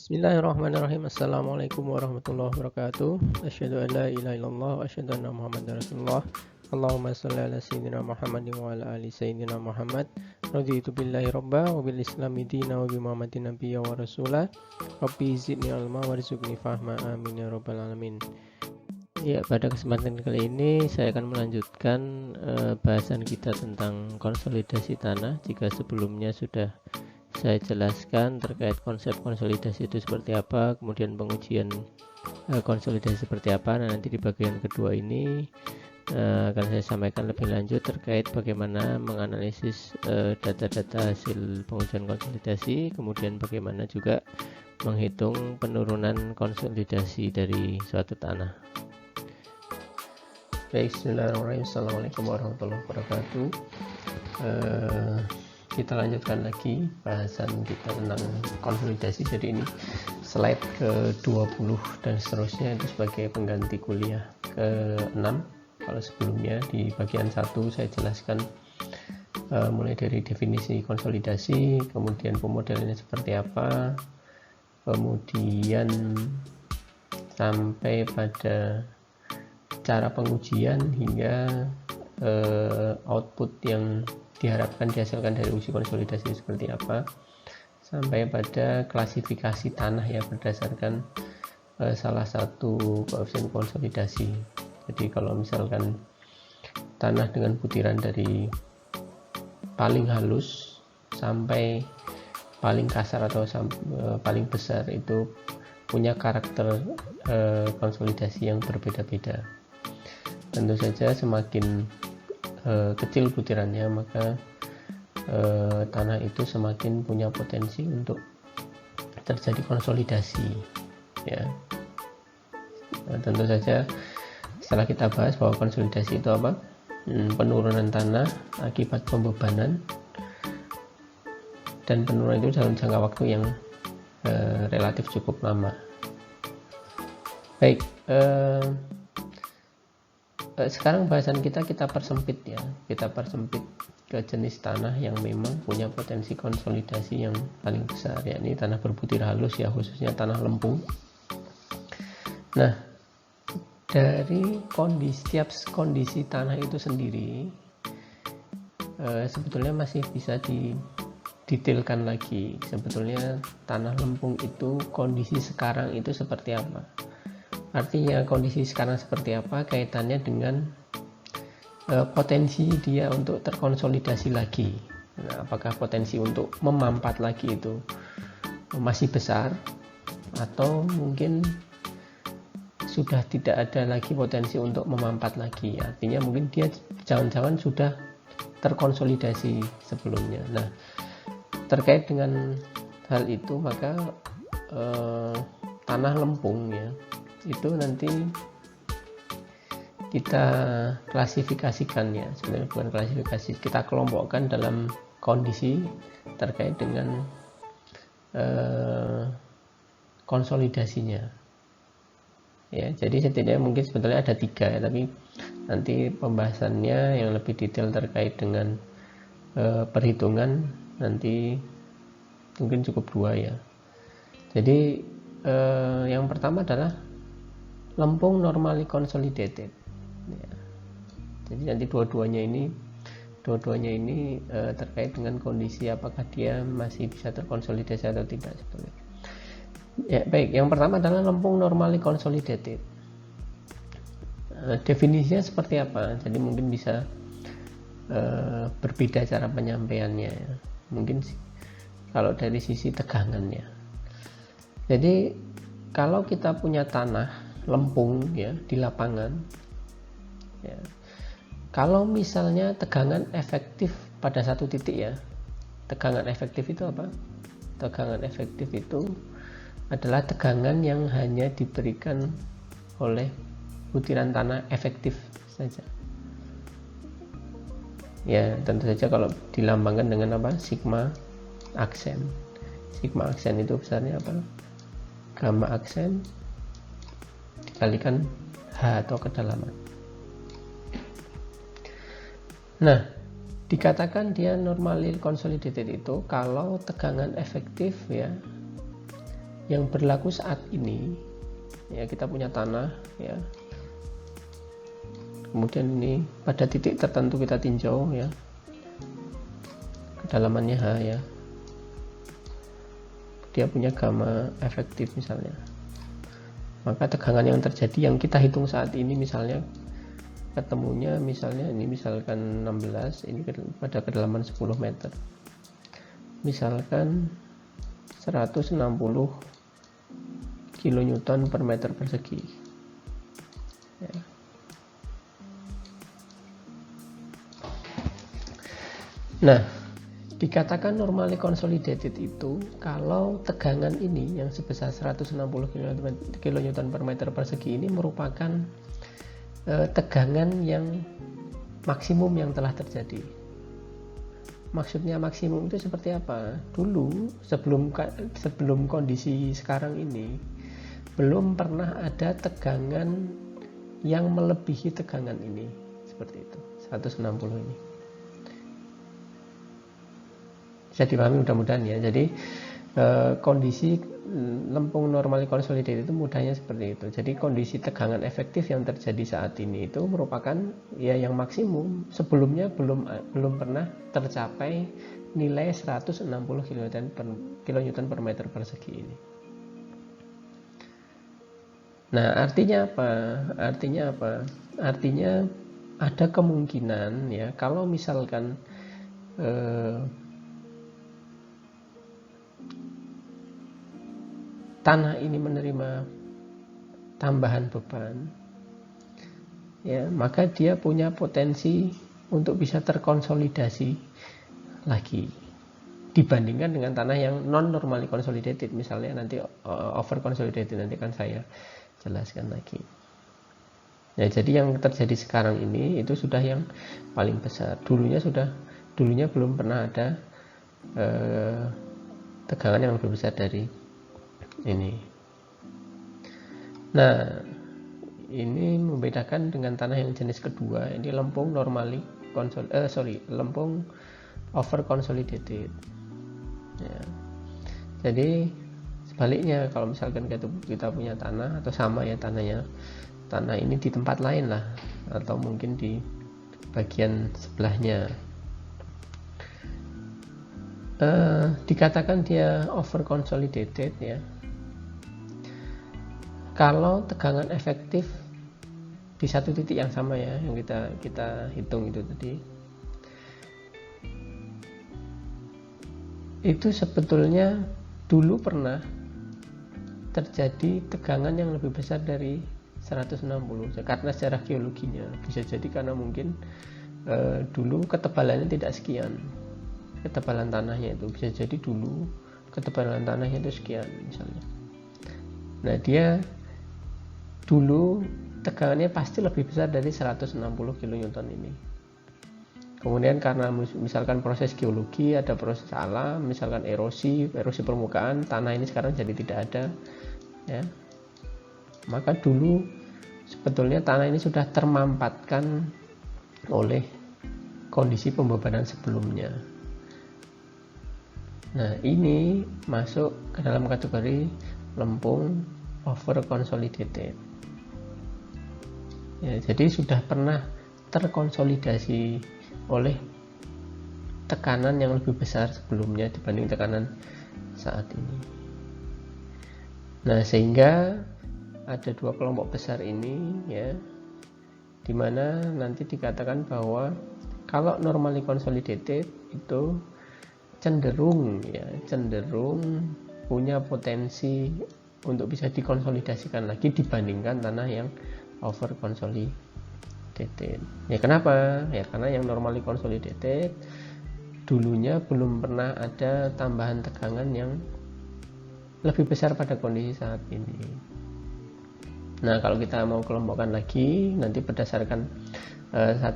Bismillahirrahmanirrahim. Assalamualaikum warahmatullahi wabarakatuh. Asyhadu an la ilaha illallah wa asyhadu anna Muhammadar Rasulullah. Allahumma shalli ala sayyidina Muhammadin wa ala ali sayyidina Muhammad. Raditu billahi rabba wa bil islami dina wa bi Muhammadin nabiyya wa rasulah. Rabbi zidni ilma warzuqni fahma. Amin ya rabbal alamin. Ya, pada kesempatan kali ini saya akan melanjutkan bahasan kita tentang konsolidasi tanah. Jika sebelumnya sudah saya jelaskan terkait konsep konsolidasi itu seperti apa, kemudian pengujian konsolidasi seperti apa. Nah, nanti di bagian kedua ini akan saya sampaikan lebih lanjut terkait bagaimana menganalisis data-data hasil pengujian konsolidasi, kemudian bagaimana juga menghitung penurunan konsolidasi dari suatu tanah. Baik, bismillahirrahmanirrahim. Assalamualaikum warahmatullahi wabarakatuh. Kita lanjutkan lagi bahasan kita tentang konsolidasi. Jadi ini slide ke-20 dan seterusnya itu sebagai pengganti kuliah ke-6. Kalau sebelumnya di bagian 1 saya jelaskan mulai dari definisi konsolidasi, kemudian pemodelannya seperti apa, kemudian sampai pada cara pengujian hingga output yang diharapkan dihasilkan dari uji konsolidasi seperti apa, sampai pada klasifikasi tanah yang berdasarkan salah satu koefisien konsolidasi. Jadi kalau misalkan tanah dengan butiran dari paling halus sampai paling kasar atau paling besar itu punya karakter konsolidasi yang berbeda-beda. Tentu saja semakin kecil butirannya, maka tanah itu semakin punya potensi untuk terjadi konsolidasi, ya. Nah, tentu saja setelah kita bahas bahwa konsolidasi itu apa, penurunan tanah akibat pembebanan, dan penurunan itu dalam jangka waktu yang relatif cukup lama. Baik, sekarang bahasan kita persempit ya, kita persempit ke jenis tanah yang memang punya potensi konsolidasi yang paling besar, yakni tanah berbutir halus ya, khususnya tanah lempung. Nah, dari setiap kondisi tanah itu sendiri sebetulnya masih bisa didetailkan lagi. Sebetulnya tanah lempung itu kondisi sekarang itu seperti apa. Artinya kondisi sekarang seperti apa kaitannya dengan potensi dia untuk terkonsolidasi lagi. Nah, apakah potensi untuk memampat lagi itu masih besar, atau mungkin sudah tidak ada lagi potensi untuk memampat lagi. Artinya mungkin dia jangan-jangan sudah terkonsolidasi sebelumnya. Nah, terkait dengan hal itu maka tanah lempung ya, itu nanti kita klasifikasikan ya, sebenarnya bukan klasifikasi, kita kelompokkan dalam kondisi terkait dengan konsolidasinya ya. Jadi setidaknya mungkin sebetulnya ada 3 ya, tapi nanti pembahasannya yang lebih detail terkait dengan perhitungan nanti mungkin cukup 2 ya. Jadi yang pertama adalah lempung normally consolidated ya. Jadi nanti dua-duanya ini terkait dengan kondisi apakah dia masih bisa terkonsolidasi atau tidak sebetulnya. Ya, baik, yang pertama adalah lempung normally consolidated. Definisinya seperti apa? Jadi mungkin bisa berbeda cara penyampaiannya ya. Mungkin kalau dari sisi tegangannya. Jadi kalau kita punya tanah lempung ya di lapangan ya, kalau misalnya tegangan efektif pada satu titik ya, tegangan efektif itu apa? Tegangan efektif itu adalah tegangan yang hanya diberikan oleh butiran tanah efektif saja ya. Tentu saja kalau dilambangkan dengan apa? Sigma aksen. Sigma aksen itu besarnya apa? Gamma aksen dikalikan H atau kedalaman. Nah, dikatakan dia normally consolidated itu kalau tegangan efektif ya yang berlaku saat ini, ya kita punya tanah, ya. Kemudian ini pada titik tertentu kita tinjau, ya, kedalamannya H, ya. Dia punya gamma efektif misalnya. Maka tegangan yang terjadi yang kita hitung saat ini misalnya ketemunya misalnya ini misalkan 16, ini pada kedalaman 10 meter. Misalkan 160 kilonewton per meter persegi. Ya. Nah, dikatakan normally consolidated itu kalau tegangan ini yang sebesar 160 kilonewton per meter persegi ini merupakan tegangan yang maksimum yang telah terjadi. Maksudnya maksimum itu seperti apa? Dulu sebelum kondisi sekarang ini belum pernah ada tegangan yang melebihi tegangan ini, seperti itu, 160 ini. Bisa dipahami mudah-mudahan ya. Jadi kondisi lempung normally consolidated itu mudahnya seperti itu. Jadi kondisi tegangan efektif yang terjadi saat ini itu merupakan ya yang maksimum. Sebelumnya belum pernah tercapai nilai 160 kilonewton per meter persegi ini. Nah, artinya apa? Artinya ada kemungkinan ya kalau misalkan tanah ini menerima tambahan beban, ya, maka dia punya potensi untuk bisa terkonsolidasi lagi dibandingkan dengan tanah yang non normally consolidated, misalnya nanti over consolidated, nanti kan saya jelaskan lagi. Ya, jadi yang terjadi sekarang ini itu sudah yang paling besar. Dulunya belum pernah ada tegangan yang lebih besar dari ini. Nah, ini membedakan dengan tanah yang jenis kedua. Ini lempung normally lempung over consolidated. Ya. Jadi sebaliknya, kalau misalkan kita punya tanah atau sama ya tanah ini di tempat lain lah, atau mungkin di bagian sebelahnya, dikatakan dia over consolidated ya kalau tegangan efektif di satu titik yang sama ya, yang kita hitung itu tadi, itu sebetulnya dulu pernah terjadi tegangan yang lebih besar dari 160 karena secara geologinya. Bisa jadi karena mungkin dulu ketebalannya tidak sekian, ketebalan tanahnya itu bisa jadi dulu ketebalan tanahnya itu sekian misalnya. Nah, dia dulu tegangannya pasti lebih besar dari 160 kilonewton ini. Kemudian karena misalkan proses geologi, ada proses alam, misalkan erosi permukaan, tanah ini sekarang jadi tidak ada ya. Maka dulu sebetulnya tanah ini sudah termampatkan oleh kondisi pembebanan sebelumnya. Nah, ini masuk ke dalam kategori lempung over consolidated. Ya, jadi sudah pernah terkonsolidasi oleh tekanan yang lebih besar sebelumnya dibanding tekanan saat ini. Nah, sehingga ada dua kelompok besar ini ya, dimana nanti dikatakan bahwa kalau normally consolidated itu cenderung punya potensi untuk bisa dikonsolidasikan lagi dibandingkan tanah yang over consolidated. Ya, kenapa? Ya karena yang normally consolidated dulunya belum pernah ada tambahan tegangan yang lebih besar pada kondisi saat ini. Nah, kalau kita mau kelompokkan lagi nanti berdasarkan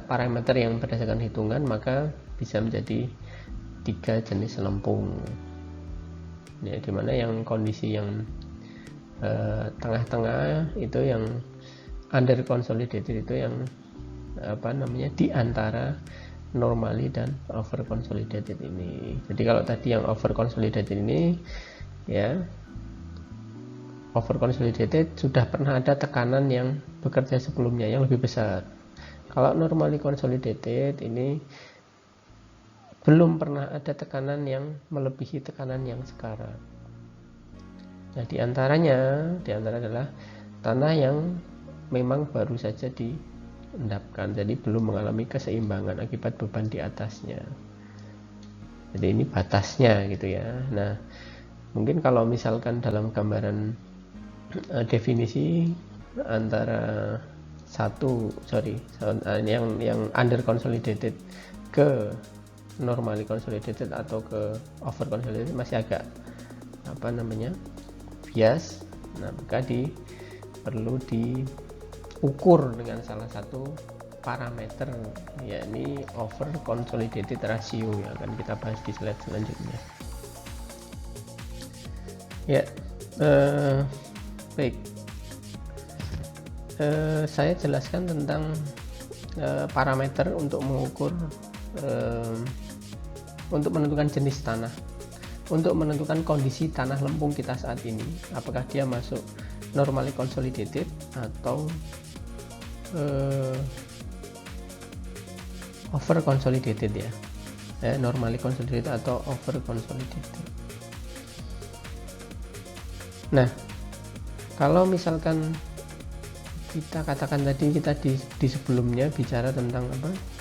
parameter yang berdasarkan hitungan, maka bisa menjadi 3 jenis lempung. Ya, dimana yang kondisi yang tengah-tengah itu yang under consolidated itu yang di antara normally dan over consolidated ini. Jadi kalau tadi yang over consolidated ini ya over consolidated sudah pernah ada tekanan yang bekerja sebelumnya yang lebih besar. Kalau normally consolidated ini belum pernah ada tekanan yang melebihi tekanan yang sekarang. Nah, di antara adalah tanah yang memang baru saja diendapkan, jadi belum mengalami keseimbangan akibat beban di atasnya. Jadi ini batasnya gitu ya. Nah, mungkin kalau misalkan dalam gambaran definisi antara yang under consolidated ke normally consolidated atau ke over consolidated masih agak bias. Nah, maka perlu diukur dengan salah satu parameter, yakni over consolidated ratio yang akan kita bahas di slide selanjutnya. Ya, baik. Saya jelaskan tentang parameter untuk mengukur, untuk menentukan jenis tanah, untuk menentukan kondisi tanah lempung kita saat ini, apakah dia masuk normally consolidated atau over consolidated ya, normally consolidated atau over consolidated. Nah, kalau misalkan kita katakan tadi kita di sebelumnya bicara tentang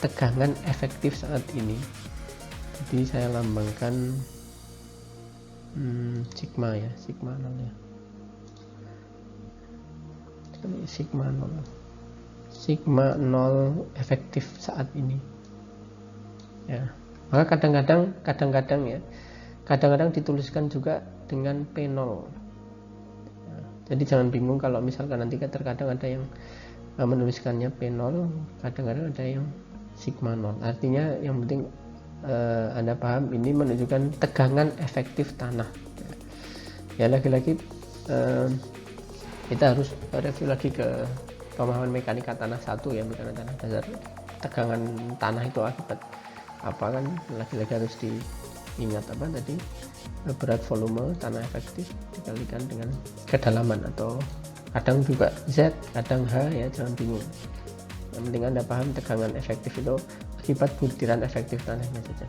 tegangan efektif saat ini. Jadi saya lambangkan sigma ya, sigma 0 ya. Sigma 0 efektif saat ini. Ya. Maka kadang-kadang dituliskan juga dengan P0. Ya. Jadi jangan bingung kalau misalkan nanti terkadang ada yang menuliskannya P0, kadang-kadang ada yang sigma 0. Artinya yang penting Anda paham ini menunjukkan tegangan efektif tanah. Ya, lagi-lagi kita harus review lagi ke pemahaman mekanika tanah 1 ya, mekanika tanah dasar. Tegangan tanah itu akibat apa kan, lagi-lagi harus diingat tadi, berat volume tanah efektif dikalikan dengan kedalaman, atau kadang juga Z, kadang H ya, jangan bingung. Yang penting Anda paham tegangan efektif itu akibat butiran efektif tanahnya saja.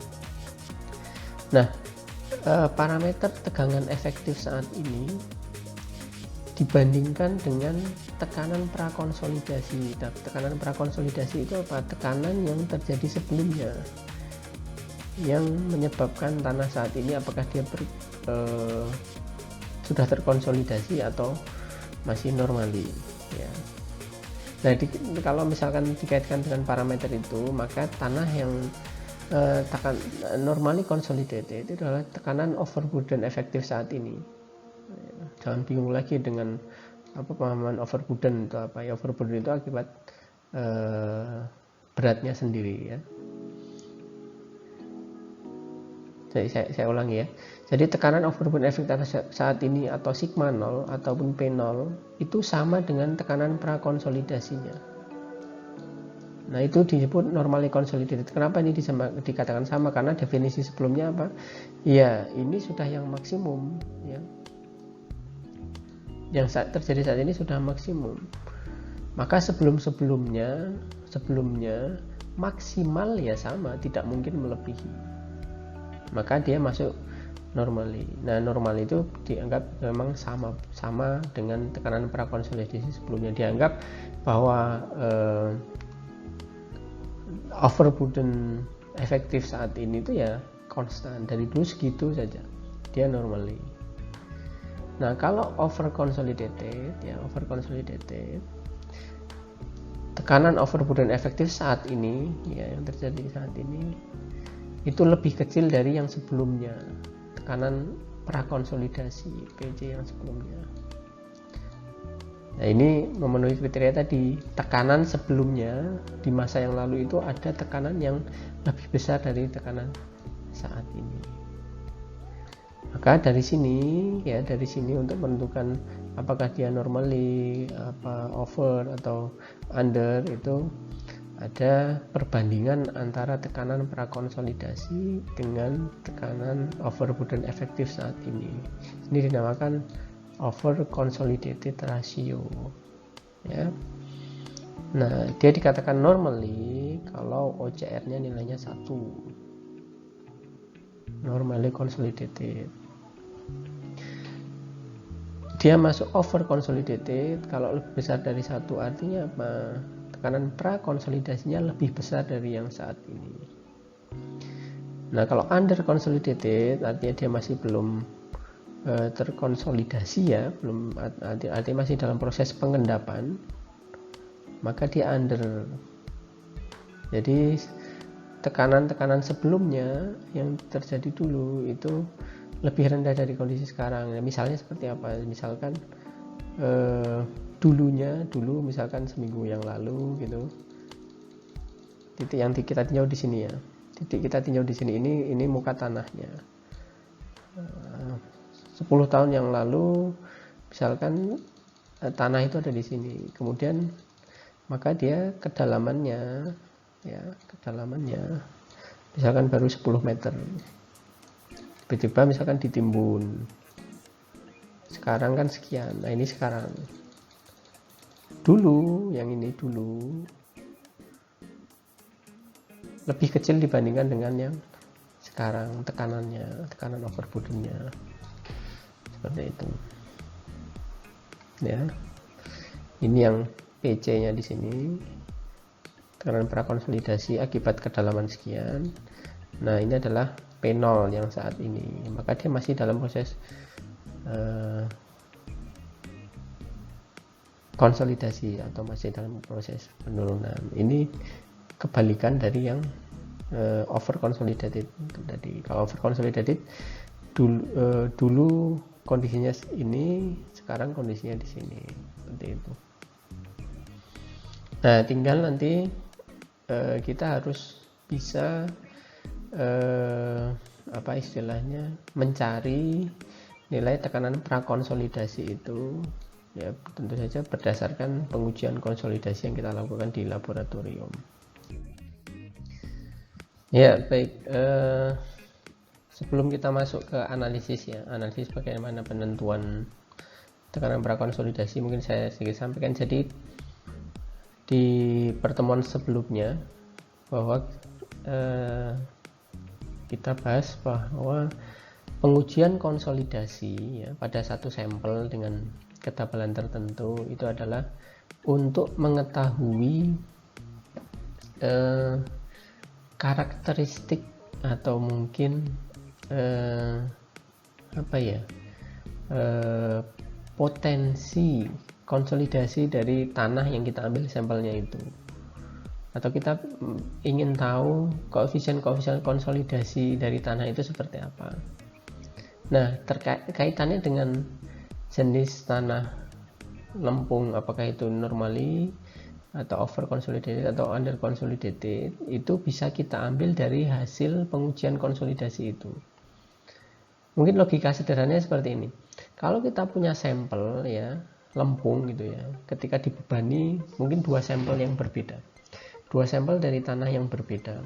Nah, parameter tegangan efektif saat ini dibandingkan dengan tekanan prakonsolidasi. Nah, tekanan prakonsolidasi itu apa? Tekanan yang terjadi sebelumnya yang menyebabkan tanah saat ini apakah dia sudah terkonsolidasi atau masih normali ya. Nah, kalau misalkan dikaitkan dengan parameter itu, maka tanah yang normally consolidated itu adalah tekanan overburden efektif saat ini. Jangan bingung lagi dengan pemahaman overburden itu apa ya. Overburden itu akibat beratnya sendiri ya. Jadi saya ulangi ya. Jadi tekanan overburden efektif saat ini atau sigma 0 ataupun P0 itu sama dengan tekanan prakonsolidasinya. Nah, itu disebut normally consolidated. Kenapa ini dikatakan sama? Karena definisi sebelumnya apa? Ya, ini sudah yang maksimum ya. Yang terjadi saat ini sudah maksimum. Maka sebelumnya maksimal ya sama, tidak mungkin melebihi. Maka dia masuk normally. Nah, normal itu dianggap memang sama dengan tekanan prakonsolidasi sebelumnya. Dianggap bahwa overburden efektif saat ini itu ya konstan, dari dulu segitu saja, dia normally. Nah, kalau over consolidated, tekanan overburden efektif saat ini ya, yang terjadi saat ini itu lebih kecil dari yang sebelumnya, tekanan prakonsolidasi PJ yang sebelumnya. Nah, ini memenuhi kriteria tadi. Tekanan sebelumnya di masa yang lalu itu ada tekanan yang lebih besar dari tekanan saat ini. Maka dari sini untuk menentukan apakah dia normally, over atau under, itu ada perbandingan antara tekanan prakonsolidasi dengan tekanan overburden efektif saat ini. Ini dinamakan over consolidated ratio ya. Nah, dia dikatakan normally kalau OCR-nya nilainya 1. Normally consolidated. Dia masuk over consolidated kalau lebih besar dari 1, artinya apa? Tekanan prakonsolidasinya lebih besar dari yang saat ini. Nah, kalau under consolidated artinya dia masih belum terkonsolidasi ya, belum, artinya masih dalam proses pengendapan, maka dia under. Jadi tekanan-tekanan sebelumnya yang terjadi dulu itu lebih rendah dari kondisi sekarang. Nah, misalnya seperti apa? Misalkan dulu misalkan seminggu yang lalu gitu, titik yang kita tinjau di sini ya, titik kita tinjau di sini ini muka tanahnya. 10 tahun yang lalu misalkan tanah itu ada di sini, kemudian maka dia kedalamannya misalkan baru 10 meter, tiba-tiba misalkan ditimbun, sekarang kan sekian. Nah, ini sekarang, dulu yang ini dulu lebih kecil dibandingkan dengan yang sekarang, tekanan overburdennya seperti itu ya. Ini yang PC nya di sini, tekanan prakonsolidasi akibat kedalaman sekian. Nah, ini adalah P0 yang saat ini, maka dia masih dalam proses konsolidasi atau masih dalam proses penurunan. Ini kebalikan dari yang over consolidated tadi. Kalau over consolidated dulu kondisinya ini, sekarang kondisinya di sini, seperti itu. Nah, tinggal nanti kita harus bisa apa istilahnya, mencari nilai tekanan prakonsolidasi itu ya, tentu saja berdasarkan pengujian konsolidasi yang kita lakukan di laboratorium. Ya, baik, sebelum kita masuk ke analisis ya, analisis bagaimana penentuan tekanan prakonsolidasi, mungkin saya sedikit sampaikan. Jadi di pertemuan sebelumnya bahwa kita bahas bahwa pengujian konsolidasi ya, pada satu sampel dengan ketebalan tertentu itu adalah untuk mengetahui karakteristik atau mungkin potensi konsolidasi dari tanah yang kita ambil sampelnya itu, atau kita ingin tahu koefisien konsolidasi dari tanah itu seperti apa. Nah, kaitannya dengan jenis tanah lempung, apakah itu normally atau over consolidated atau under consolidated, itu bisa kita ambil dari hasil pengujian konsolidasi itu. Mungkin logika sederhananya seperti ini. Kalau kita punya sampel ya, lempung gitu ya, ketika dibebani mungkin dua sampel yang berbeda, dua sampel dari tanah yang berbeda.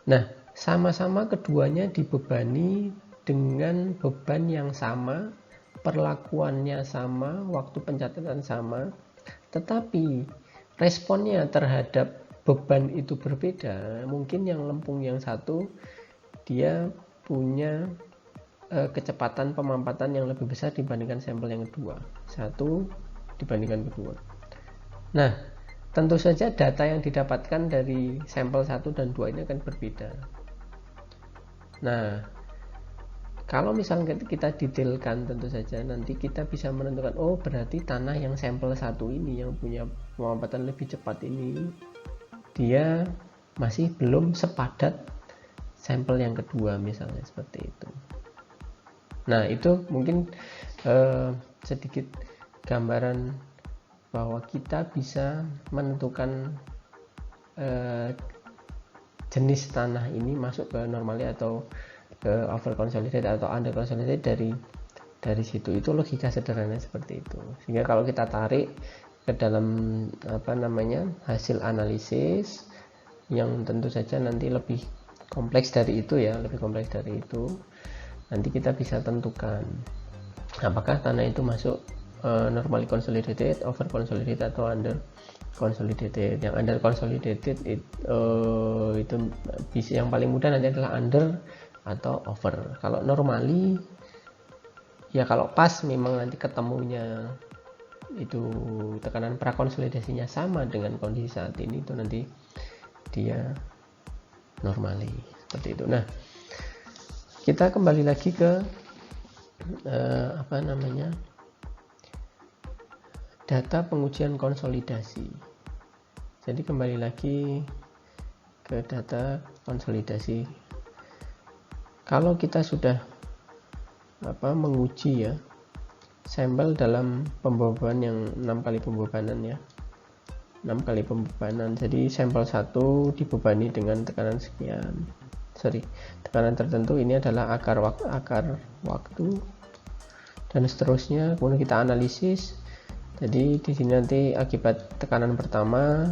Nah, sama-sama keduanya dibebani dengan beban yang sama, perlakuannya sama, waktu pencatatan sama, tetapi responnya terhadap beban itu berbeda. Mungkin yang lempung yang satu dia punya kecepatan pemampatan yang lebih besar dibandingkan sampel yang kedua, satu dibandingkan kedua. Nah, tentu saja data yang didapatkan dari sampel 1 dan 2 ini akan berbeda. Nah, kalau misalnya kita detailkan, tentu saja nanti kita bisa menentukan, oh berarti tanah yang sampel 1 ini yang punya pemampatan lebih cepat ini, dia masih belum sepadat sampel yang kedua, misalnya seperti itu. Nah, itu mungkin sedikit gambaran bahwa kita bisa menentukan jenis tanah ini masuk ke normally atau ke over consolidated atau under consolidated dari situ. Itu logika sederhana seperti itu. Sehingga kalau kita tarik ke dalam hasil analisis yang tentu saja nanti lebih kompleks dari itu ya, nanti kita bisa tentukan apakah tanah itu masuk normally consolidated, over consolidated, atau under consolidated. Yang under consolidated itu bisa, yang paling mudah nanti adalah under atau over. Kalau normally ya, kalau pas memang nanti ketemunya itu tekanan prakonsolidasinya sama dengan kondisi saat ini, itu nanti dia normally seperti itu. Nah, kita kembali lagi ke data pengujian konsolidasi. Jadi kembali lagi ke data konsolidasi. Kalau kita sudah menguji ya sampel dalam pembebanan yang 6 kali pembebanan ya, 6 kali pembebanan. Jadi sampel 1 dibebani dengan tekanan sekian, tekanan tertentu, ini adalah akar waktu dan seterusnya. Kemudian kita analisis. Jadi di sini nanti akibat tekanan pertama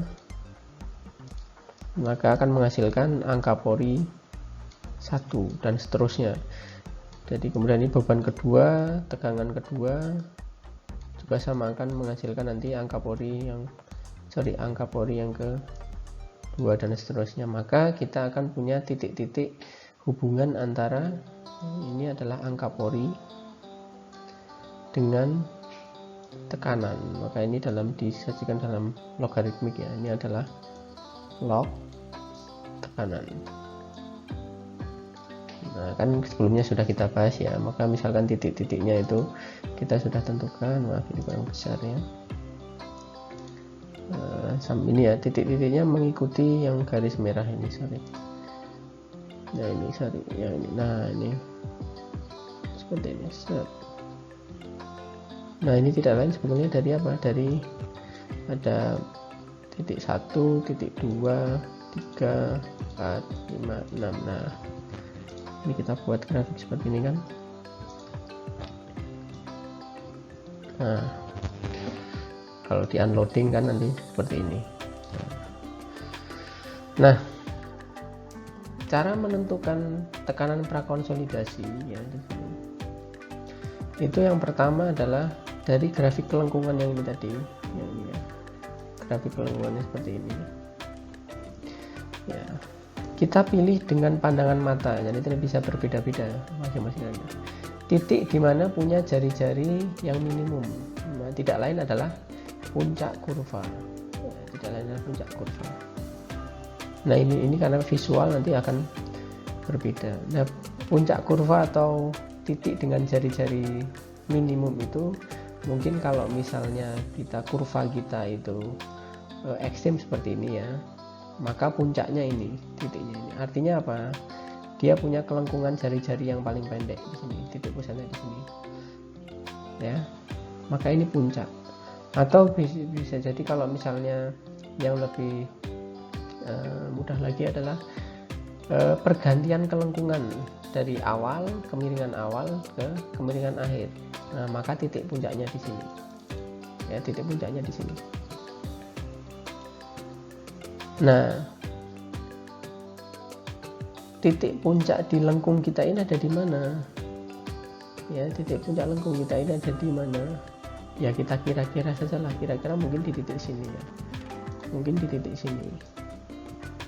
maka akan menghasilkan angka pori 1 dan seterusnya. Jadi kemudian ini beban kedua, tegangan kedua juga sama, akan menghasilkan nanti angka pori yang kedua dan seterusnya. Maka kita akan punya titik-titik hubungan antara ini adalah angka pori dengan tekanan. Maka ini disajikan dalam logaritmik ya, ini adalah log tekanan. Nah, kan sebelumnya sudah kita bahas ya, maka misalkan titik-titiknya itu kita sudah tentukan, maaf ini kurang besar ya. Ini ya, titik-titiknya mengikuti yang garis merah ini, Nah ini seperti ini. Nah ini tidak lain sebetulnya dari apa? Dari ada titik 1, titik 2, 3, 4, 5, 6. Nah, ini kita buat grafik seperti ini kan. Nah, kalau di unloading kan nanti seperti ini. Nah, cara menentukan tekanan prakonsolidasi ya, itu yang pertama adalah dari grafik kelengkungan yang ini tadi, grafik kelengkungannya seperti ini ya. Kita pilih dengan pandangan mata, jadi tidak bisa berbeda-beda masing-masing. Titik dimana punya jari-jari yang minimum, nah, tidak lain adalah puncak kurva. Nah ini karena visual nanti akan berbeda. Nah, puncak kurva atau titik dengan jari-jari minimum itu mungkin kalau misalnya kurva kita itu ekstrim seperti ini ya, maka puncaknya ini, titiknya ini. Artinya apa? Dia punya kelengkungan jari-jari yang paling pendek di sini, titik pusatnya di sini. Ya. Maka ini puncak. Atau bisa jadi kalau misalnya yang lebih mudah lagi adalah pergantian kelengkungan dari awal, kemiringan awal ke kemiringan akhir. Nah, maka titik puncaknya di sini. Ya, titik puncaknya di sini. Nah, titik puncak di lengkung kita ini ada di mana? Ya, titik puncak lengkung kita ini ada di mana? Ya, kita kira-kira saja lah, kira-kira mungkin di titik sini ya. Mungkin di titik sini.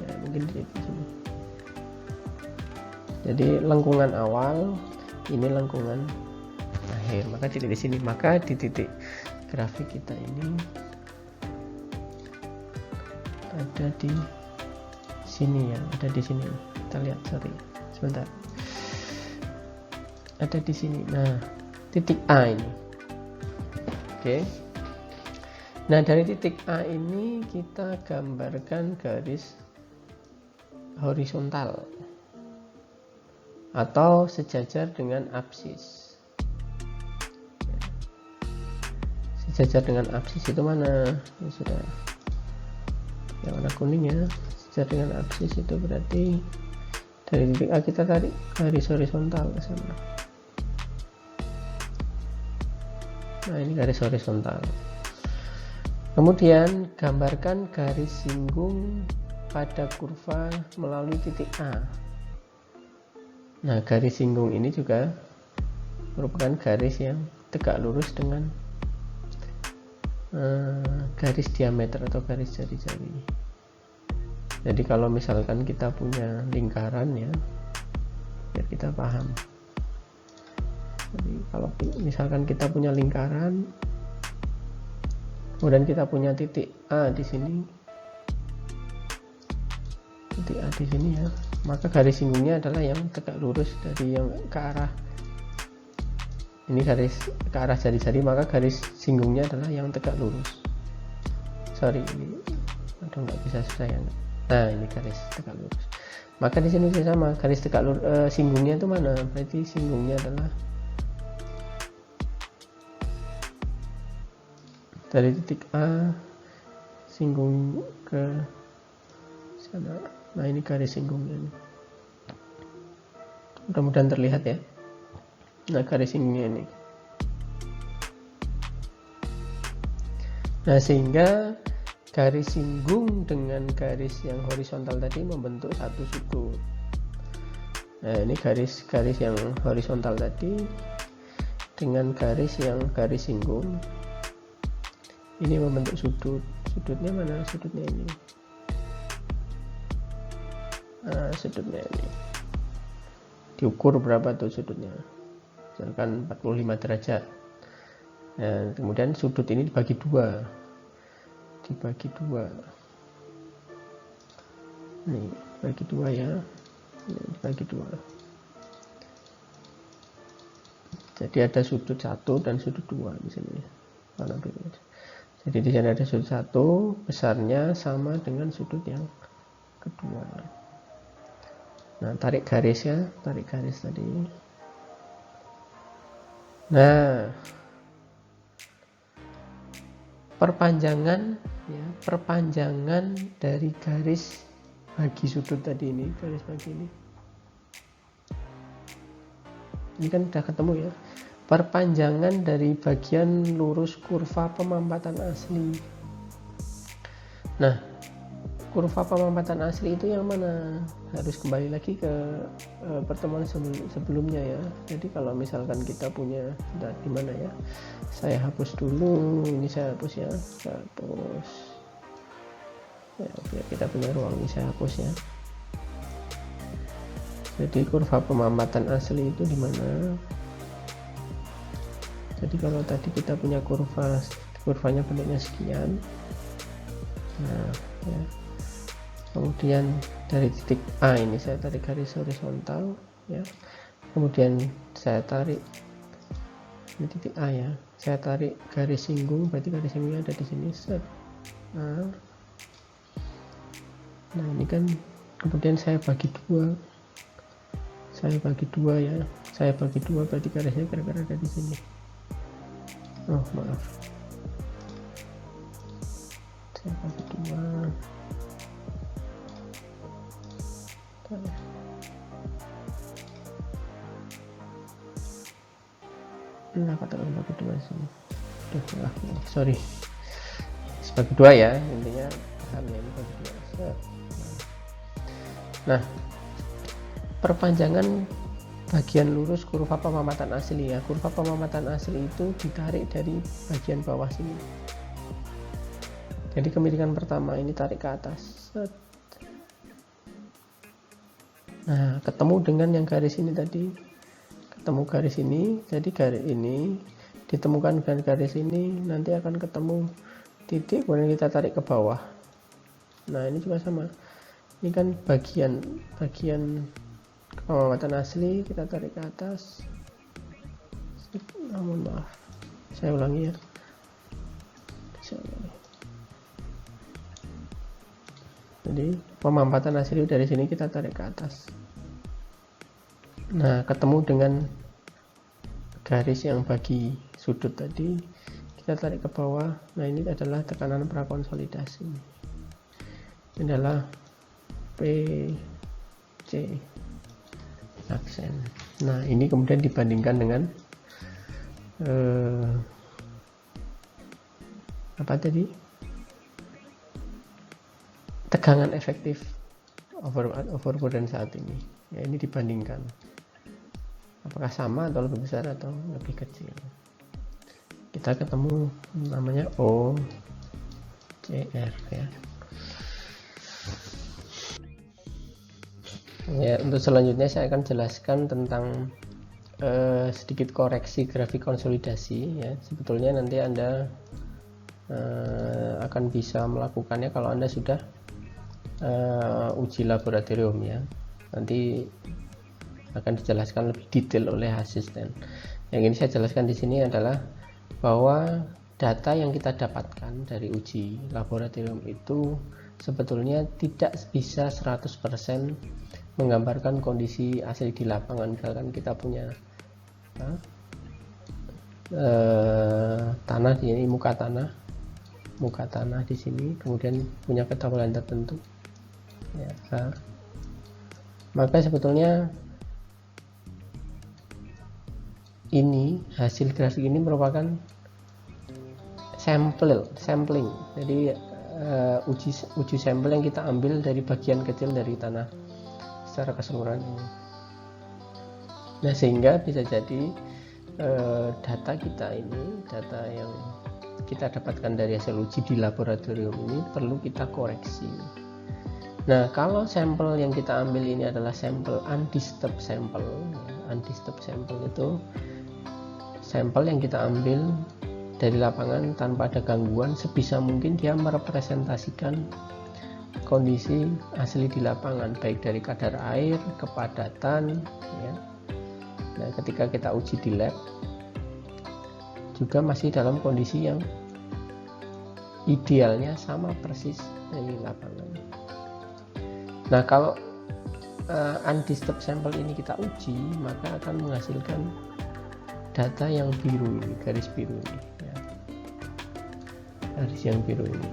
Ya, mungkin di titik sini. Jadi lengkungan awal, ini lengkungan akhir. Maka di titik sini, maka di titik grafik kita ini ada di sini ya, ada di sini. Kita lihat, sebentar. Ada di sini. Nah, titik A ini. Oke. Nah, dari titik A ini kita gambarkan garis horizontal atau sejajar dengan apsis. Sejajar dengan apsis itu mana? Ya sudah. Yang warna kuning ya, sejajar dengan apsis itu berarti dari titik A kita tarik garis horizontal ke sana. Nah, ini garis horizontal. Kemudian gambarkan garis singgung pada kurva melalui titik A. Nah, garis singgung ini juga merupakan garis yang tegak lurus dengan garis diameter atau garis jari-jari. Jadi kalau misalkan kita punya lingkaran ya, biar kita paham. Jadi kalau misalkan kita punya lingkaran, kemudian kita punya titik A di sini, titik A di sini ya, maka garis singgungnya adalah yang tegak lurus dari yang ke arah ini, garis ke arah jari-jari, maka garis singgungnya adalah yang tegak lurus. Sorry, ini aduh nggak bisa susah ya. Nah ini garis tegak lurus. Maka di sini sama, garis tegak lurus singgungnya itu mana? Berarti singgungnya adalah dari titik A singgung ke sana. Nah ini garis singgungnya nih. Mudah-mudahan terlihat ya. Nah garis singgungnya ini. Nah sehingga garis singgung dengan garis yang horizontal tadi membentuk satu sudut. Nah ini garis yang horizontal tadi dengan garis singgung ini membentuk sudut. Sudutnya mana? Sudutnya ini. Nah, sudutnya ini diukur berapa tuh sudutnya, misalkan 45 derajat. Nah, kemudian sudut ini dibagi dua nih, bagi dua ya, ini dibagi dua. Jadi ada sudut 1 dan sudut 2 di sini. Jadi di sini ada sudut 1 besarnya sama dengan sudut yang kedua. Nah tarik garis ya, tarik garis tadi. Nah perpanjangan ya, perpanjangan dari garis bagi sudut tadi ini, garis bagi ini kan udah ketemu ya, perpanjangan dari bagian lurus kurva pemampatan asli. Nah kurva pemampatan asli itu yang mana? Harus kembali lagi ke pertemuan sebelumnya ya. Jadi kalau misalkan kita punya, di mana ya, saya hapus dulu, ini saya hapus ya, saya hapus ya, biar kita punya ruang, ini saya hapus ya. Jadi kurva pemampatan asli itu di mana? Jadi kalau tadi kita punya kurvanya bentuknya sekian, nah ya, kemudian dari titik A ini saya tarik garis horizontal ya, kemudian saya tarik di titik A ya, saya tarik garis singgung, berarti garis singgungnya ada di sini, set. Nah ini kan kemudian saya bagi dua ya, saya bagi dua berarti garisnya kira-kira ada di sini. Oh maaf, saya bagi dua. Nah katakan bagi dua sini. Sorry, sebagai dua ya, intinya paham ya, ini bagi dua. Nah perpanjangan bagian lurus kurva pemampatan asli ya, kurva pemampatan asli itu ditarik dari bagian bawah sini. Jadi kemiringan pertama ini tarik ke atas, set. Nah ketemu dengan yang garis ini tadi, ketemu garis ini, jadi garis ini ditemukan dengan garis ini, nanti akan ketemu titik, kemudian kita tarik ke bawah. Nah ini juga sama, ini kan bagian pemampatan asli, kita tarik ke atas. Mohon maaf, saya ulangi ya. Jadi pemampatan asli dari sini kita tarik ke atas. Nah ketemu dengan garis yang bagi sudut tadi, kita tarik ke bawah. Nah ini adalah tekanan prakonsolidasi, ini adalah PC aksen. Nah ini kemudian dibandingkan dengan apa tadi, tegangan efektif overburden saat ini ya, ini dibandingkan apakah sama atau lebih besar atau lebih kecil. kita ketemu namanya OCR ya. Ya, untuk selanjutnya saya akan jelaskan tentang sedikit koreksi grafik konsolidasi ya. Sebetulnya nanti Anda akan bisa melakukannya kalau Anda sudah uji laboratorium ya. Nanti akan dijelaskan lebih detail oleh asisten. Yang ini saya jelaskan di sini adalah bahwa data yang kita dapatkan dari uji laboratorium itu sebetulnya tidak bisa 100% menggambarkan kondisi asli di lapangan. Misalkan kita punya tanah di sini, muka tanah di sini, kemudian punya ketebalan tertentu ya, maka sebetulnya ini hasil grafik ini merupakan sampling. Jadi uji sampel yang kita ambil dari bagian kecil dari tanah secara keseluruhan ini. Nah, sehingga bisa jadi data kita ini, data yang kita dapatkan dari hasil uji di laboratorium ini perlu kita koreksi. Nah, kalau sampel yang kita ambil ini adalah sampel undisturbed sampel. Undisturbed sampel itu sampel yang kita ambil dari lapangan tanpa ada gangguan, sebisa mungkin dia merepresentasikan kondisi asli di lapangan, baik dari kadar air, kepadatan ya. Nah, ketika kita uji di lab juga masih dalam kondisi yang idealnya sama persis dari lapangan. Nah, kalau undisturbed sampel ini kita uji, maka akan menghasilkan data yang biru ini, garis biru ini ya. Garis yang biru ini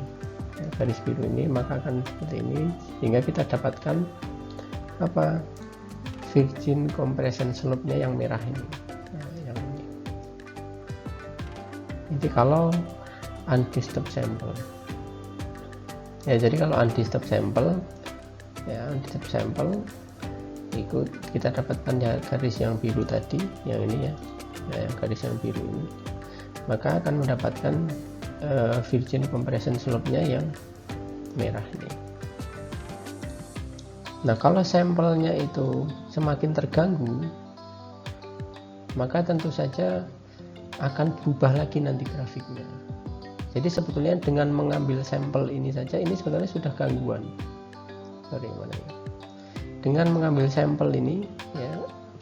ya, garis biru ini maka akan seperti ini, sehingga kita dapatkan apa, virgin compression slope-nya yang merah ini ya, yang ini. Jadi kalau undisturbed sampel ya, jadi kalau undisturbed sampel ya, undisturbed sampel ikut kita dapatkan ya garis yang biru tadi, yang ini ya, garis yang biru ini, maka akan mendapatkan virgin compression slope-nya yang merah ini. Nah, kalau sampelnya itu semakin terganggu, maka tentu saja akan berubah lagi nanti grafiknya. Jadi sebetulnya dengan mengambil sampel ini saja, ini sebetulnya sudah gangguan. Bagaimana ya? Dengan mengambil sampel ini ya,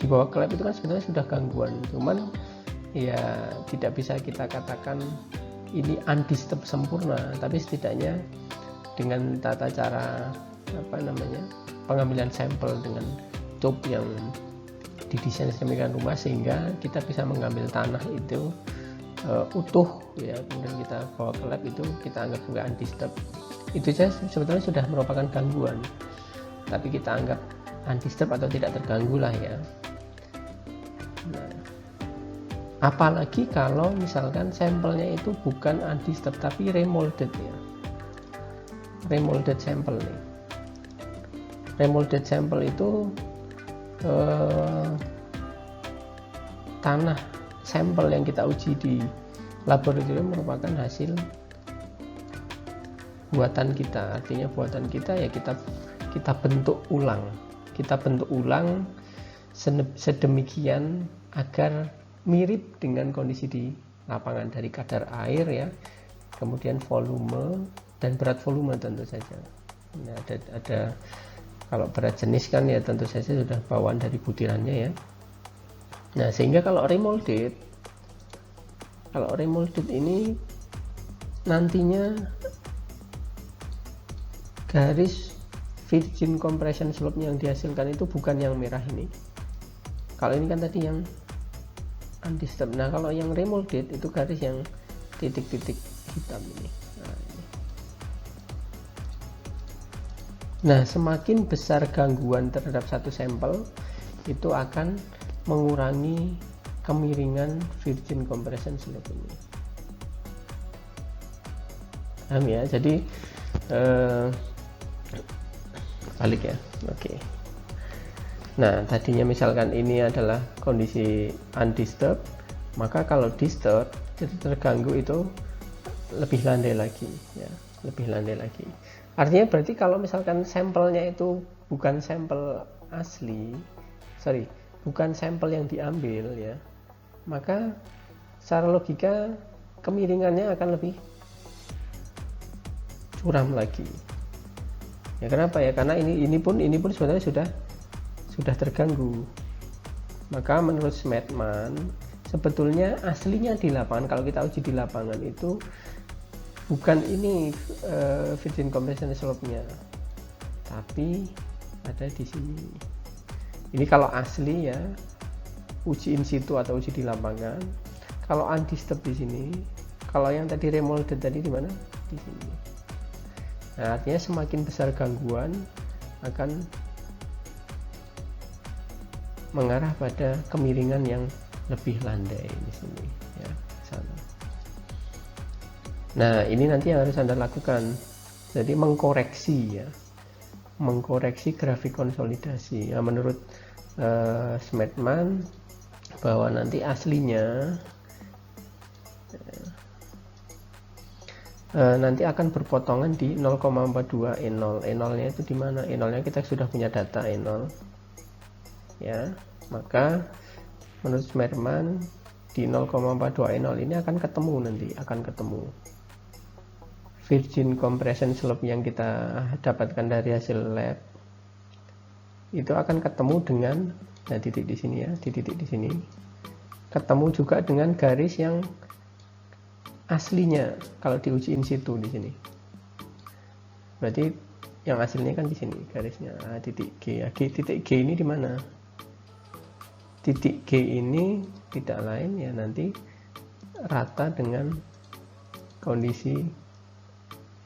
dibawa ke lab itu kan sebetulnya sudah gangguan, cuman ya tidak bisa kita katakan ini undisturbed sempurna, tapi setidaknya dengan tata cara pengambilan sampel dengan tube yang didesain sedemikian rupa sehingga kita bisa mengambil tanah itu utuh ya, kemudian kita bawa ke lab, itu kita anggap juga undisturbed. Itu saja sebetulnya sudah merupakan gangguan, tapi kita anggap undisturbed atau tidak terganggu lah ya. Nah, apalagi kalau misalkan sampelnya itu bukan undisturbed tapi remolded ya, remolded sampel nih. Remolded sampel itu tanah sampel yang kita uji di laboratorium merupakan hasil buatan kita. Artinya buatan kita ya kita bentuk ulang sedemikian agar mirip dengan kondisi di lapangan, dari kadar air ya, kemudian volume dan berat volume tentu saja. Nah, ada kalau berat jenis kan ya tentu saja sudah bawaan dari butirannya ya. Nah, sehingga kalau remolded ini nantinya garis virgin compression slope yang dihasilkan itu bukan yang merah ini. Kalau ini kan tadi yang undisturbed. Nah, kalau yang remolded itu garis yang titik-titik hitam ini. Nah, semakin besar gangguan terhadap satu sampel, itu akan mengurangi kemiringan virgin compression slope ini. Paham ya? Jadi balik ya. Oke. Nah, tadinya misalkan ini adalah kondisi undisturbed, maka kalau disturbed terganggu itu lebih landai lagi ya, lebih landai lagi. Artinya berarti kalau misalkan sampelnya itu bukan sampel asli, bukan sampel yang diambil ya, maka secara logika kemiringannya akan lebih curam lagi. Ya kenapa ya? Karena ini pun sebenarnya sudah terganggu. Maka menurut Smetman sebetulnya aslinya di lapangan, kalau kita uji di lapangan itu bukan ini virgin compression slope-nya, tapi ada di sini. Ini kalau asli ya, uji in situ atau uji di lapangan. Kalau undisturbed di sini, kalau yang tadi remolded tadi di mana? Di sini. Nah, artinya semakin besar gangguan akan mengarah pada kemiringan yang lebih landai di sini ya, sana. Nah, ini nanti yang harus Anda lakukan. Jadi mengkoreksi ya. Mengkoreksi grafik konsolidasi. Ya, menurut Smetman bahwa nanti aslinya nanti akan berpotongan di 0,42 E0. E0 nya itu di mana? E0 nya kita sudah punya data E0 ya, maka menurut Smetman di 0,42 E0 ini akan ketemu virgin compression slope yang kita dapatkan dari hasil lab, itu akan ketemu dengan titik di sini ya, di titik di sini ketemu juga dengan garis yang aslinya kalau diuji in situ di sini. Berarti yang aslinya kan di sini garisnya. Nah, titik G. Titik G ini di mana? Titik G ini tidak lain ya, nanti rata dengan kondisi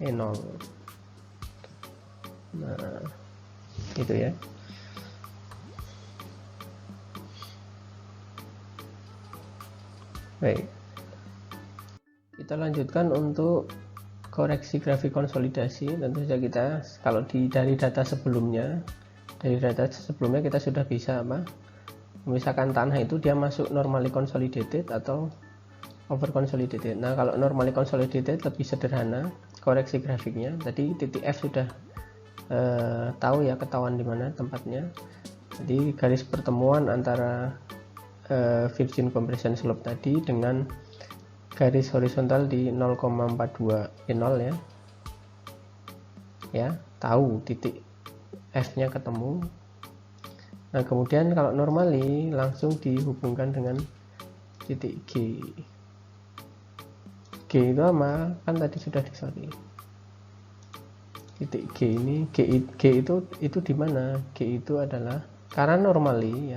E0. Nah, gitu ya. Baik. Kita lanjutkan untuk koreksi grafik konsolidasi. Tentu saja kita kalau dari data sebelumnya kita sudah bisa memisahkan tanah itu dia masuk normally consolidated atau over consolidated. Nah, kalau normally consolidated lebih sederhana koreksi grafiknya. Tadi titik F sudah tahu ya, ketahuan di mana tempatnya. Jadi garis pertemuan antara virgin compression slope tadi dengan garis horizontal di 0,42 E0 ya. Ya, tahu titik F-nya ketemu. Nah, kemudian kalau normally langsung dihubungkan dengan titik G. G itu apa? Kan tadi sudah titik G ini, G itu di mana? G itu adalah karena normally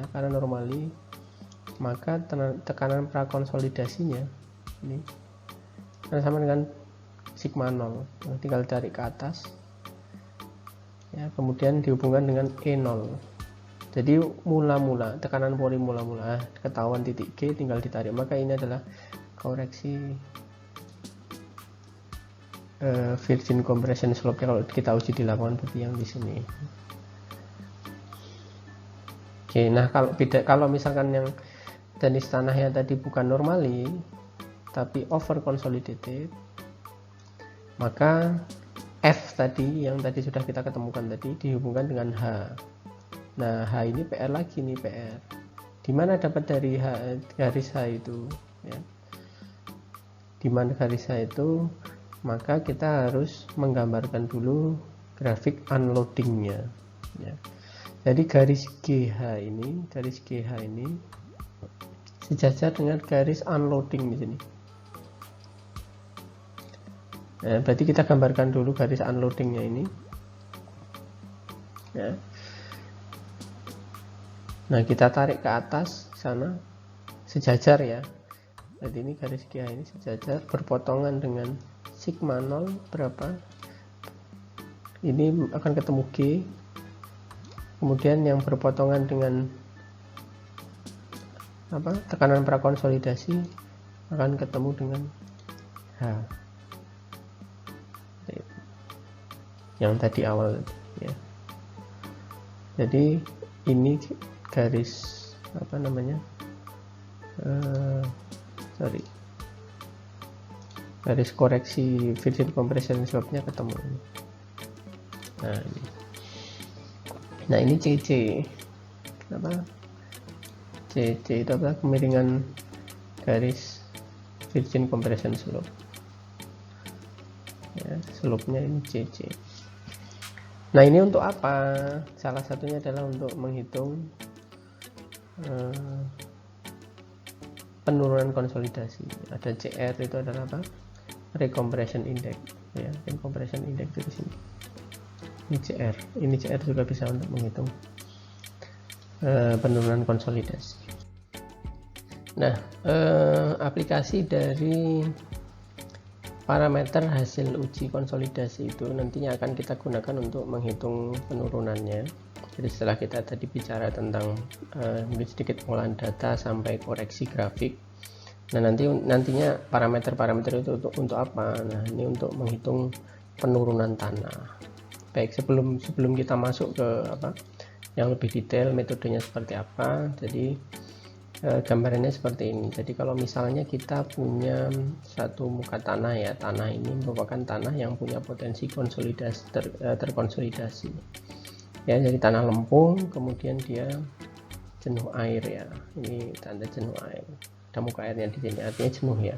maka tekanan prakonsolidasinya ini sama dengan sigma 0. Tinggal tarik ke atas ya, kemudian dihubungkan dengan E0. Jadi mula-mula tekanan pori mula-mula ketahuan titik G, tinggal ditarik. Maka ini adalah koreksi virgin compression slope kalau kita uji di lapangan seperti yang di sini. Oke, nah kalau misalkan yang jenis tanahnya tadi bukan normally tapi over consolidated, maka F tadi yang tadi sudah kita ketemukan tadi dihubungkan dengan H. Nah, H ini PR lagi nih, PR. Dimana dapat dari garis H itu ya? Dimana garis H itu? Maka kita harus menggambarkan dulu grafik unloadingnya ya. Jadi garis GH ini sejajar dengan garis unloading di sini. Nah, berarti kita gambarkan dulu garis unloadingnya ini ya. Nah, kita tarik ke atas sana sejajar ya. Jadi ini garis GH ini sejajar berpotongan dengan sigma 0 berapa, ini akan ketemu G, kemudian yang berpotongan dengan tekanan prakonsolidasi akan ketemu dengan H yang tadi awal ya. Jadi ini garis garis koreksi virgin compression slope-nya ketemu. Nah ini CC itu apa, kemiringan garis virgin compression slope ya, slope-nya ini CC. Nah ini untuk apa? Salah satunya adalah untuk menghitung penurunan konsolidasi. Ada CR, itu adalah apa? Recompression index ya, recompression index di sini. Ini CR juga bisa untuk menghitung penurunan konsolidasi. Nah, aplikasi dari parameter hasil uji konsolidasi itu nantinya akan kita gunakan untuk menghitung penurunannya. Jadi setelah kita tadi bicara tentang sedikit pengolahan data sampai koreksi grafik, nah nantinya parameter-parameter itu untuk apa? Nah ini untuk menghitung penurunan tanah. Baik, sebelum kita masuk ke yang lebih detail metodenya seperti apa, jadi gambarannya seperti ini. Jadi kalau misalnya kita punya satu muka tanah ya, tanah ini merupakan tanah yang punya potensi konsolidasi terkonsolidasi ya, jadi tanah lempung, kemudian dia jenuh air ya, ini tanda jenuh air, ada muka airnya di sini, artinya jenuh ya.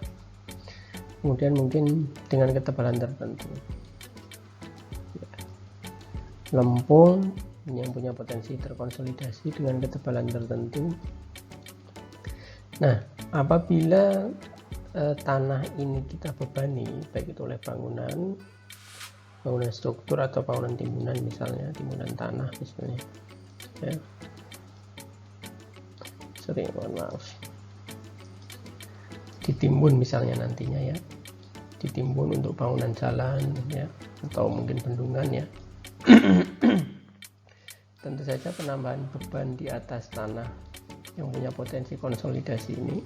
Kemudian mungkin dengan ketebalan tertentu ya. Lempung yang punya potensi terkonsolidasi dengan ketebalan tertentu. Nah, apabila tanah ini kita bebani, baik itu oleh bangunan struktur atau bangunan timbunan, misalnya timbunan tanah misalnya ya, mohon maaf, ditimbun misalnya nantinya ya, ditimbun untuk bangunan jalan ya, atau mungkin bendungan ya. Tentu saja penambahan beban di atas tanah yang punya potensi konsolidasi ini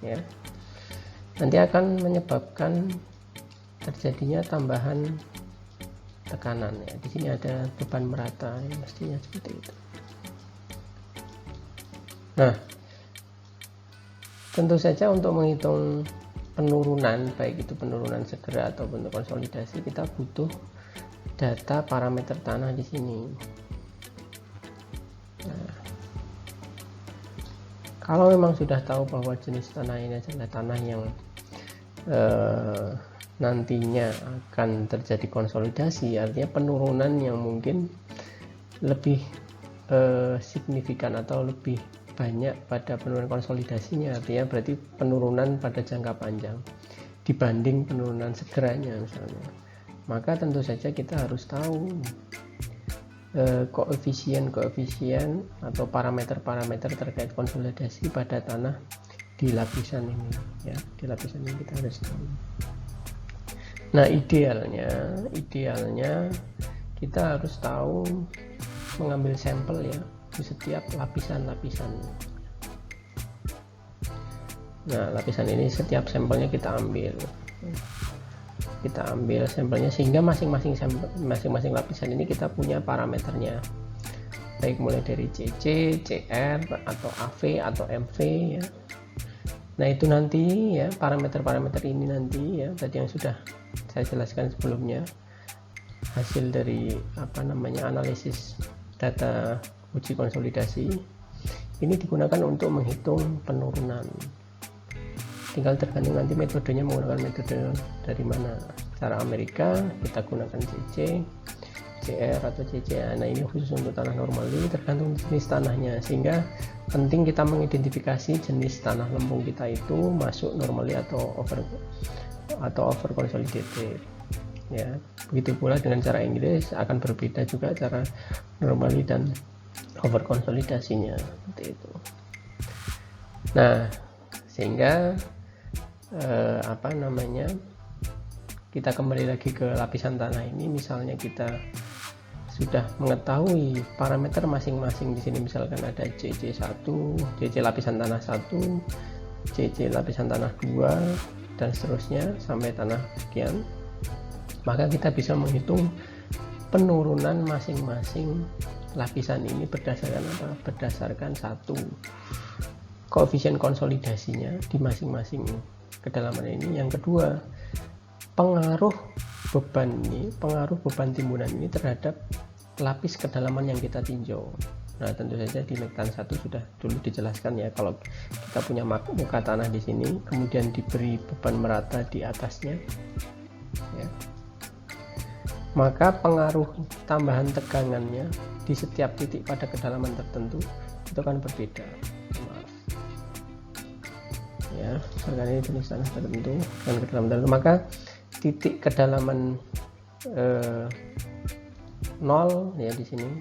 ya, nanti akan menyebabkan terjadinya tambahan tekanan ya. Di sini ada beban merata ya, mestinya seperti itu. Nah, tentu saja untuk menghitung penurunan, baik itu penurunan segera atau bentuk konsolidasi, kita butuh data parameter tanah di sini. Nah, kalau memang sudah tahu bahwa jenis tanah ini adalah tanah yang nantinya akan terjadi konsolidasi, artinya penurunan yang mungkin lebih signifikan atau lebih banyak pada penurunan konsolidasinya, artinya berarti penurunan pada jangka panjang dibanding penurunan segeranya misalnya. Maka tentu saja kita harus tahu koefisien atau parameter-parameter terkait konsolidasi pada tanah di lapisan ini ya, di lapisan ini kita harus tahu. Nah, idealnya kita harus tahu mengambil sampel ya di setiap lapisan-lapisan. Nah, lapisan ini setiap sampelnya kita ambil sampelnya, sehingga masing-masing lapisan ini kita punya parameternya, baik mulai dari CC, CR atau AV atau MV ya. Nah, itu nanti ya, parameter-parameter ini nanti ya, tadi yang sudah saya jelaskan sebelumnya, hasil dari analisis data uji konsolidasi ini digunakan untuk menghitung penurunan. Tinggal tergantung nanti metodenya menggunakan metode dari mana. Cara Amerika kita gunakan CC, CR atau CC. Nah, ini khusus untuk tanah normally, tergantung jenis tanahnya, sehingga penting kita mengidentifikasi jenis tanah lempung kita itu masuk normally atau over consolidated ya. Begitu pula dengan cara Inggris akan berbeda juga cara normally dan over konsolidasinya, seperti itu. Nah, sehingga kita kembali lagi ke lapisan tanah ini. Misalnya kita sudah mengetahui parameter masing-masing di sini, misalkan ada CC1, CC lapisan tanah 1, CC lapisan tanah 2 dan seterusnya sampai tanah sekian, maka kita bisa menghitung penurunan masing-masing lapisan ini berdasarkan apa? Berdasarkan satu, koefisien konsolidasinya di masing-masing kedalaman ini. Yang kedua, pengaruh beban timbunan ini terhadap lapis kedalaman yang kita tinjau. Nah, tentu saja di Mektan 1 sudah dulu dijelaskan ya, kalau kita punya muka tanah di sini, kemudian diberi beban merata di atasnya, ya, maka pengaruh tambahan tegangannya di setiap titik pada kedalaman tertentu itu akan berbeda. Ya, misalkan ini jenis tanah tertentu dan kedalaman tertentu, maka titik kedalaman 0 ya di sini,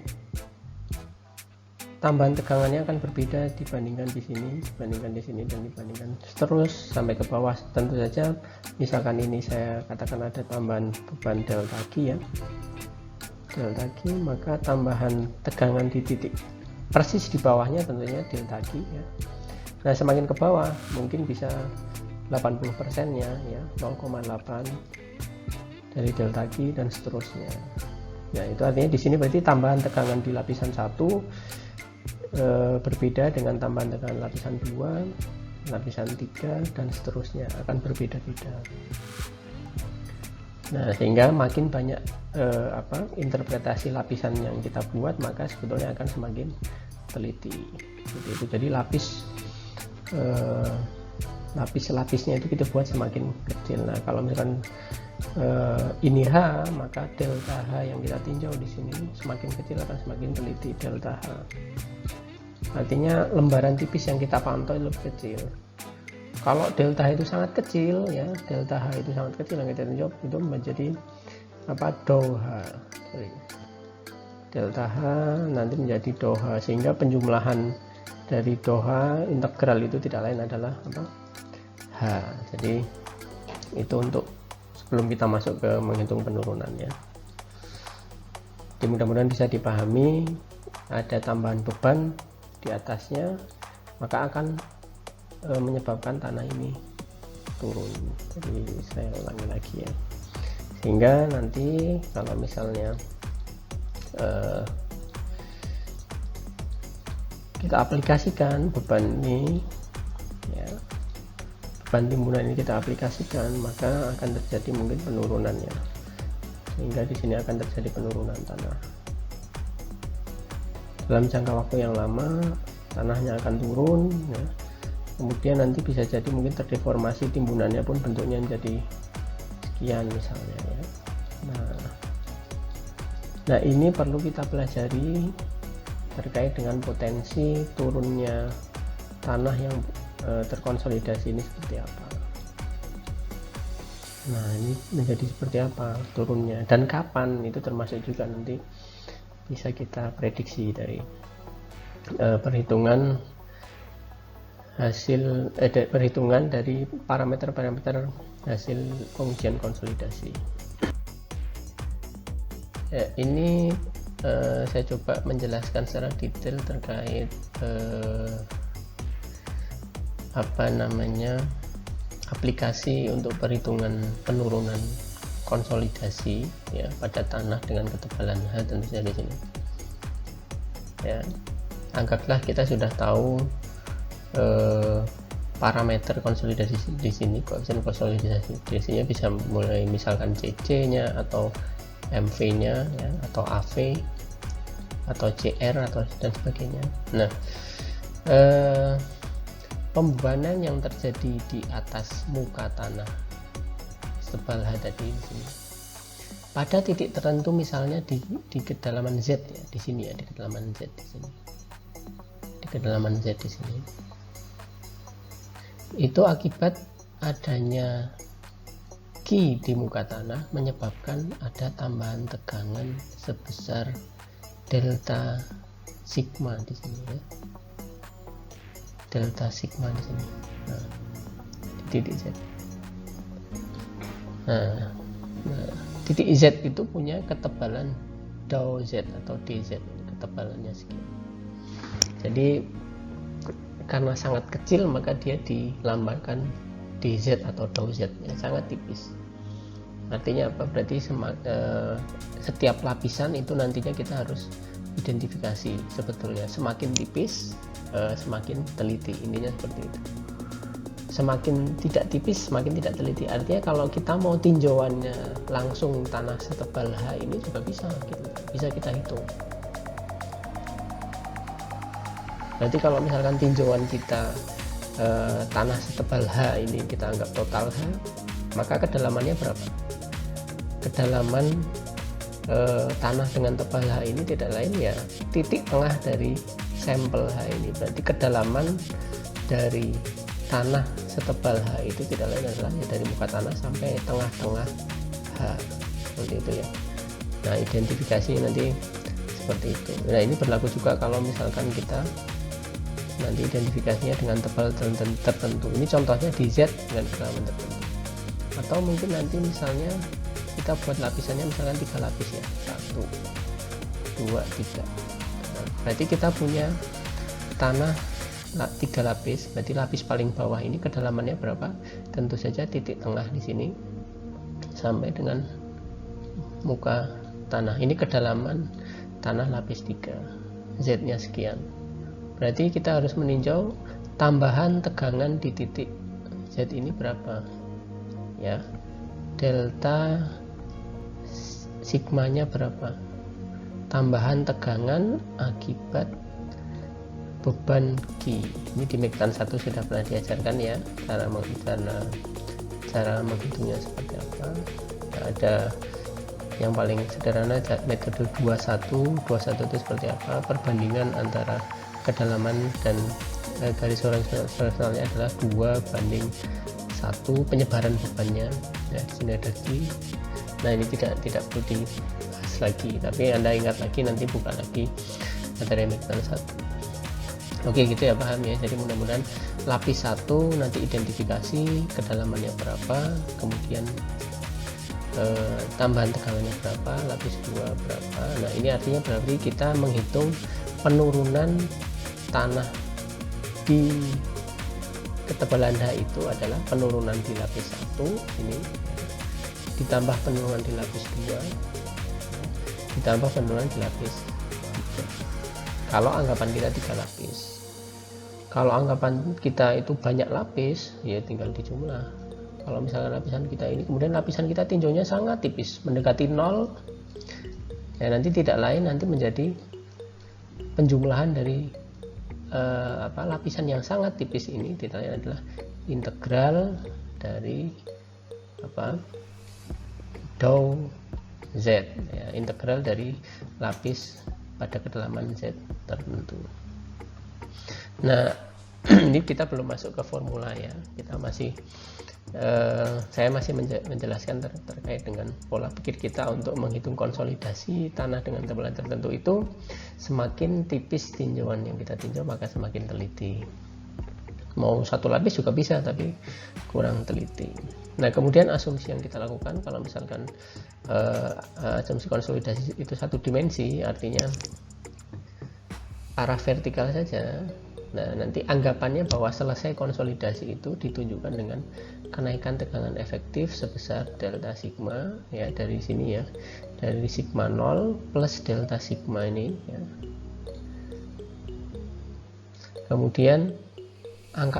tambahan tegangannya akan berbeda dibandingkan di sini, dibandingkan di sini, dan dibandingkan terus sampai ke bawah. Tentu saja, misalkan ini saya katakan ada tambahan beban delta G ya, delta G, maka tambahan tegangan di titik persis di bawahnya tentunya delta G ya. Nah, semakin ke bawah mungkin bisa 80% nya ya, 0,8 dari delta G dan seterusnya. Ya, itu artinya di sini berarti tambahan tegangan di lapisan 1 berbeda dengan tambahan tegangan lapisan 2, lapisan 3 dan seterusnya, akan berbeda-beda. Nah, sehingga makin banyak interpretasi lapisan yang kita buat, maka sebetulnya akan semakin teliti. Itu jadi lapis-lapisnya itu kita buat semakin kecil. Nah, kalau misalkan ini H, maka delta H yang kita tinjau di sini semakin kecil akan semakin teliti delta H. Artinya lembaran tipis yang kita pantau itu lebih kecil. Kalau delta H itu sangat kecil ya, delta H itu sangat kecil yang kita tinjau itu menjadi dou H. Delta H nanti menjadi dou H, sehingga penjumlahan dari dou H integral itu tidak lain adalah H. Jadi itu untuk sebelum kita masuk ke menghitung penurunannya. Jadi mudah-mudahan bisa dipahami, ada tambahan beban di atasnya maka akan menyebabkan tanah ini turun. Jadi saya ulangi lagi ya, sehingga nanti kalau misalnya kita aplikasikan beban ini ya, beban timbunan ini kita aplikasikan, maka akan terjadi mungkin penurunannya, sehingga di sini akan terjadi penurunan tanah dalam jangka waktu yang lama. Tanahnya akan turun ya. Kemudian nanti bisa jadi mungkin terdeformasi timbunannya pun bentuknya jadi sekian misalnya ya. Nah ini perlu kita pelajari terkait dengan potensi turunnya tanah yang terkonsolidasi ini seperti apa. Nah ini menjadi seperti apa turunnya dan kapan, itu termasuk juga nanti bisa kita prediksi dari perhitungan hasil perhitungan dari parameter-parameter hasil pengujian konsolidasi. Ini saya coba menjelaskan secara detail terkait aplikasi untuk perhitungan penurunan konsolidasi ya pada tanah dengan ketebalan H tentu saja di sini. Ya, anggaplah kita sudah tahu parameter konsolidasi di sini, koefisien konsolidasi biasanya bisa mulai misalkan CC-nya atau MV-nya ya, atau AV atau CR atau dan sebagainya. Nah, pembebanan yang terjadi di atas muka tanah setebal H tadi di sini pada titik tertentu, misalnya di kedalaman Z ya, di sini ya, di kedalaman Z di sini, di kedalaman Z di sini, itu akibat adanya Q di muka tanah menyebabkan ada tambahan tegangan sebesar delta sigma di sini ya, delta sigma di sini. Nah, di titik Z. Nah, titik Z itu punya ketebalan dou Z atau dz, ketebalannya sekian. Jadi karena sangat kecil maka dia dilambangkan dz atau dou Z ya, sangat tipis. Artinya apa? Berarti setiap lapisan itu nantinya kita harus identifikasi sebetulnya. Semakin tipis semakin teliti, intinya seperti itu. Semakin tidak tipis semakin tidak teliti. Artinya kalau kita mau tinjauannya langsung tanah setebal H ini juga bisa gitu. Bisa kita hitung. Berarti kalau misalkan tinjauan kita tanah setebal H ini kita anggap total H, maka kedalamannya berapa? Kedalaman tanah dengan tebal H ini tidak lain ya titik tengah dari sampel H ini. Berarti kedalaman dari tanah setebal H itu tidak lain adalah ya dari muka tanah sampai tengah-tengah H, seperti itu ya. Nah, identifikasi nanti seperti itu. Nah, ini berlaku juga kalau misalkan kita nanti identifikasinya dengan tebal tertentu. Ini contohnya di Z dengan kedalaman tertentu. Atau mungkin nanti misalnya kita buat lapisannya misalkan 3 lapis ya, 1, 2, 3. Nah, berarti kita punya tanah 3 lapis, berarti lapis paling bawah ini kedalamannya berapa? Tentu saja titik tengah di sini sampai dengan muka tanah. Ini kedalaman tanah lapis 3, Z-nya sekian. Berarti kita harus meninjau tambahan tegangan di titik Z ini berapa ya, delta sigmanya berapa, tambahan tegangan akibat beban Q. Ini di Megtan 1 sudah pernah diajarkan ya, cara menghitungnya seperti apa. Nah, ada yang paling sederhana metode 21 itu seperti apa, perbandingan antara kedalaman dan garis horizontalnya adalah 2:1 penyebaran bebannya. Nah, di sini ada Q. Nah, ini tidak perlu dibahas lagi, tapi Anda ingat lagi nanti buka lagi materi Megtan 1. Oke, gitu ya, paham ya. Jadi mudah-mudahan lapis 1 nanti identifikasi kedalamannya berapa, kemudian tambahan tegangannya berapa, lapis 2 berapa. Nah, ini artinya berarti kita menghitung penurunan tanah di ketebalan H itu adalah penurunan di lapis 1 ini ditambah penurunan di lapis 2 ditambah penurunan di lapis 3. Kalau anggapan kita 3 lapis. Kalau anggapan kita itu banyak lapis, ya tinggal dijumlah. Kalau misalnya lapisan kita ini, kemudian lapisan kita tinjaunya sangat tipis, mendekati 0, ya nanti tidak lain nanti menjadi penjumlahan dari lapisan yang sangat tipis ini tidak lain adalah integral dari dou Z, ya, integral dari lapis pada kedalaman Z tertentu. Nah, ini kita belum masuk ke formula ya, kita masih saya masih menjelaskan terkait dengan pola pikir kita untuk menghitung konsolidasi tanah dengan tebalan tertentu. Itu semakin tipis tinjauan yang kita tinjau maka semakin teliti. Mau 1 lapis juga bisa tapi kurang teliti. Nah, kemudian asumsi yang kita lakukan kalau misalkan asumsi konsolidasi itu 1 dimensi, artinya arah vertikal saja. Nah, nanti anggapannya bahwa selesai konsolidasi itu ditunjukkan dengan kenaikan tegangan efektif sebesar delta sigma ya, dari sini ya, dari sigma 0 plus delta sigma ini ya. Kemudian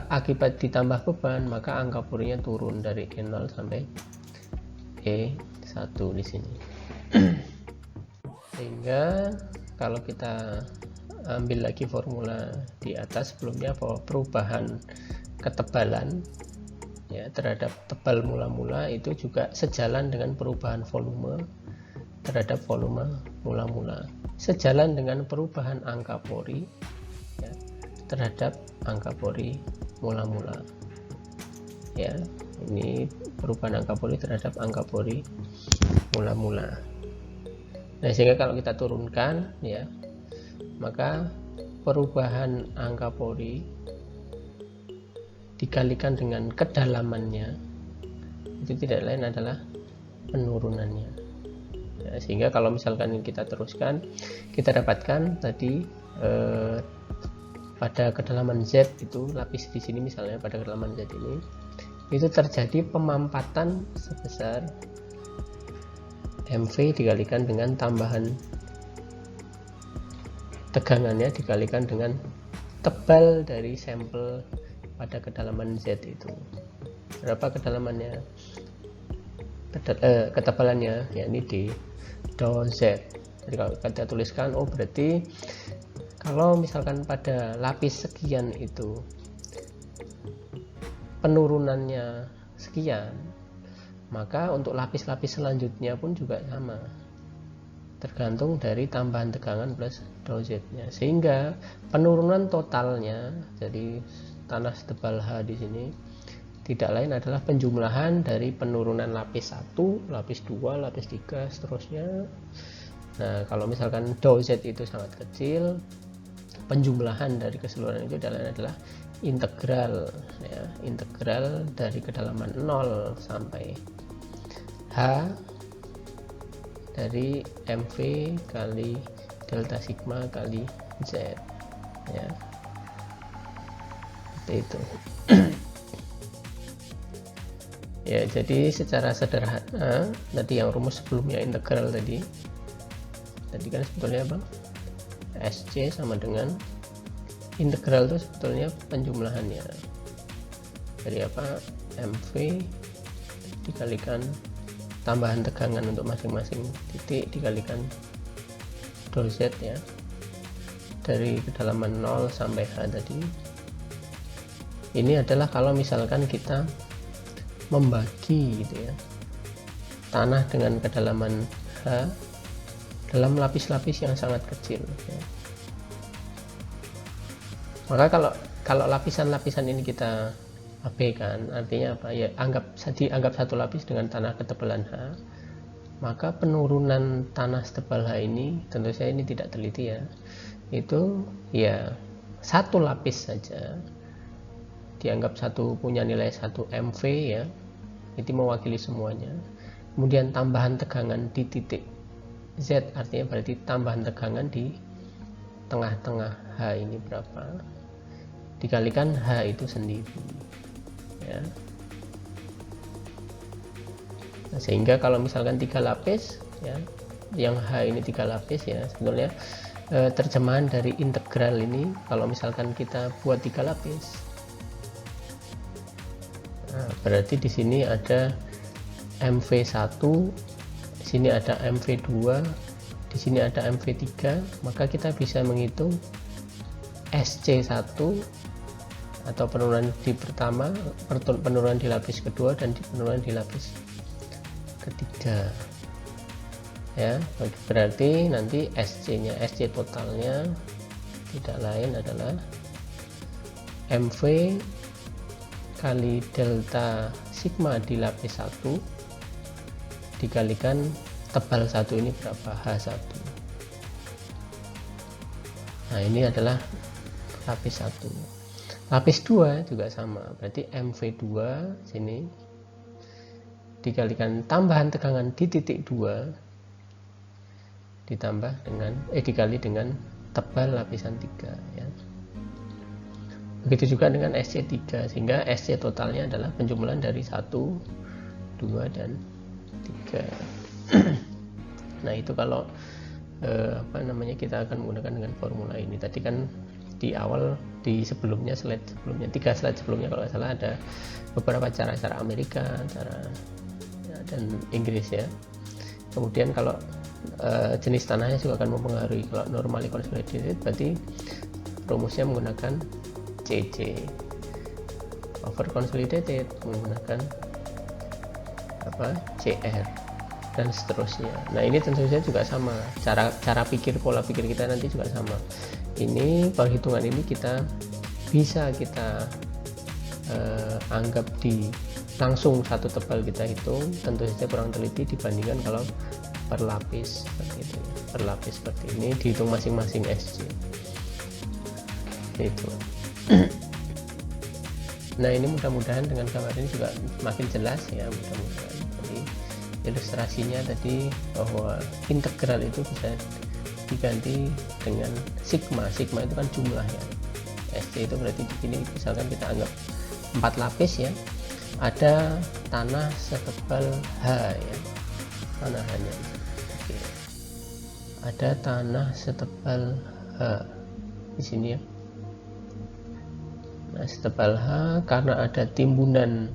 akibat ditambah beban maka angka purinya turun dari E0 sampai E1 di sini. Sehingga kalau kita ambil lagi formula di atas sebelumnya bahwa perubahan ketebalan ya terhadap tebal mula-mula itu juga sejalan dengan perubahan volume terhadap volume mula-mula, sejalan dengan perubahan angka pori ya, terhadap angka pori mula-mula ya. Ini perubahan angka pori terhadap angka pori mula-mula. Nah, sehingga kalau kita turunkan ya, maka perubahan angka pori dikalikan dengan kedalamannya itu tidak lain adalah penurunannya ya, sehingga kalau misalkan kita teruskan kita dapatkan tadi pada kedalaman Z itu lapis di sini misalnya, pada kedalaman Z ini itu terjadi pemampatan sebesar MV dikalikan dengan tambahan tegangannya dikalikan dengan tebal dari sampel pada kedalaman Z itu. Berapa kedalamannya? Ketebalannya yakni di dou Z. Jadi kalau kita tuliskan, oh berarti kalau misalkan pada lapis sekian itu penurunannya sekian, maka untuk lapis-lapis selanjutnya pun juga sama, tergantung dari tambahan tegangan plus dou Z nya, sehingga penurunan totalnya jadi tanah setebal H di sini tidak lain adalah penjumlahan dari penurunan lapis 1, lapis 2, lapis 3, seterusnya. Nah, kalau misalkan dou Z itu sangat kecil, penjumlahan dari keseluruhan itu adalah integral, ya, integral dari kedalaman 0 sampai H dari MV kali delta sigma kali Z, ya, seperti itu. Ya, jadi secara sederhana tadi yang rumus sebelumnya integral tadi kan sebetulnya apa? SC sama dengan integral itu sebetulnya penjumlahannya dari apa? MV dikalikan tambahan tegangan untuk masing-masing titik dikalikan dou Z, ya, dari kedalaman 0 sampai H tadi. Ini adalah kalau misalkan kita membagi gitu ya, tanah dengan kedalaman H dalam lapis-lapis yang sangat kecil, ya. Maka kalau lapisan-lapisan ini kita abaikan, artinya apa ya, dianggap satu lapis dengan tanah ketebalan H, maka penurunan tanah setebal H ini, tentu saja ini tidak teliti ya, itu ya satu lapis saja dianggap punya nilai 1 MV, ya, itu mewakili semuanya. Kemudian tambahan tegangan di titik Z, artinya berarti tambahan tegangan di tengah-tengah H ini berapa, dikalikan H itu sendiri, ya. Nah, sehingga kalau misalkan 3 lapis, ya, yang H ini 3 lapis, ya, sebetulnya terjemahan dari integral ini kalau misalkan kita buat 3 lapis, nah, berarti di sini ada MV1, di sini ada MV2, di sini ada MV3, maka kita bisa menghitung SC1 atau penurunan di pertama, penurunan di lapis kedua, dan penurunan di lapis ketiga, ya. Berarti nanti SC totalnya tidak lain adalah MV kali delta sigma di lapis 1 dikalikan tebal 1 ini berapa, H1. Nah, ini adalah lapis 1. Lapis 2 juga sama, berarti MV2 sini dikalikan tambahan tegangan di titik 2 dikali dengan tebal lapisan 3, ya. Begitu juga dengan SC3, sehingga SC totalnya adalah penjumlahan dari 1, 2, dan 3. Nah, itu kalau kita akan menggunakan dengan formula ini. Tadi kan di awal, di sebelumnya, slide sebelumnya, 3 slide sebelumnya kalau nggak salah, ada beberapa cara Amerika, dan Inggris, ya. Kemudian kalau jenis tanahnya juga akan mempengaruhi. Kalau normally consolidated berarti rumusnya menggunakan CC, over consolidated menggunakan CR, dan seterusnya. Nah, ini tentu saja juga sama, cara pikir, pola pikir kita nanti juga sama. Ini perhitungan ini bisa kita anggap langsung satu tebal kita hitung, tentu saja kurang teliti dibandingkan kalau berlapis seperti itu. Berlapis seperti ini dihitung masing-masing SC itu. Nah, ini mudah-mudahan dengan gambar ini juga makin jelas, ya, mudah-mudahan. Jadi ilustrasinya tadi bahwa integral itu bisa diganti dengan sigma itu kan jumlah, ya. SC itu berarti di sini misalkan kita anggap 4 lapis, ya, ada tanah setebal H, ya, tanah hanya. Oke. Ada tanah setebal H H di sini ya. Nah, setebal H karena ada timbunan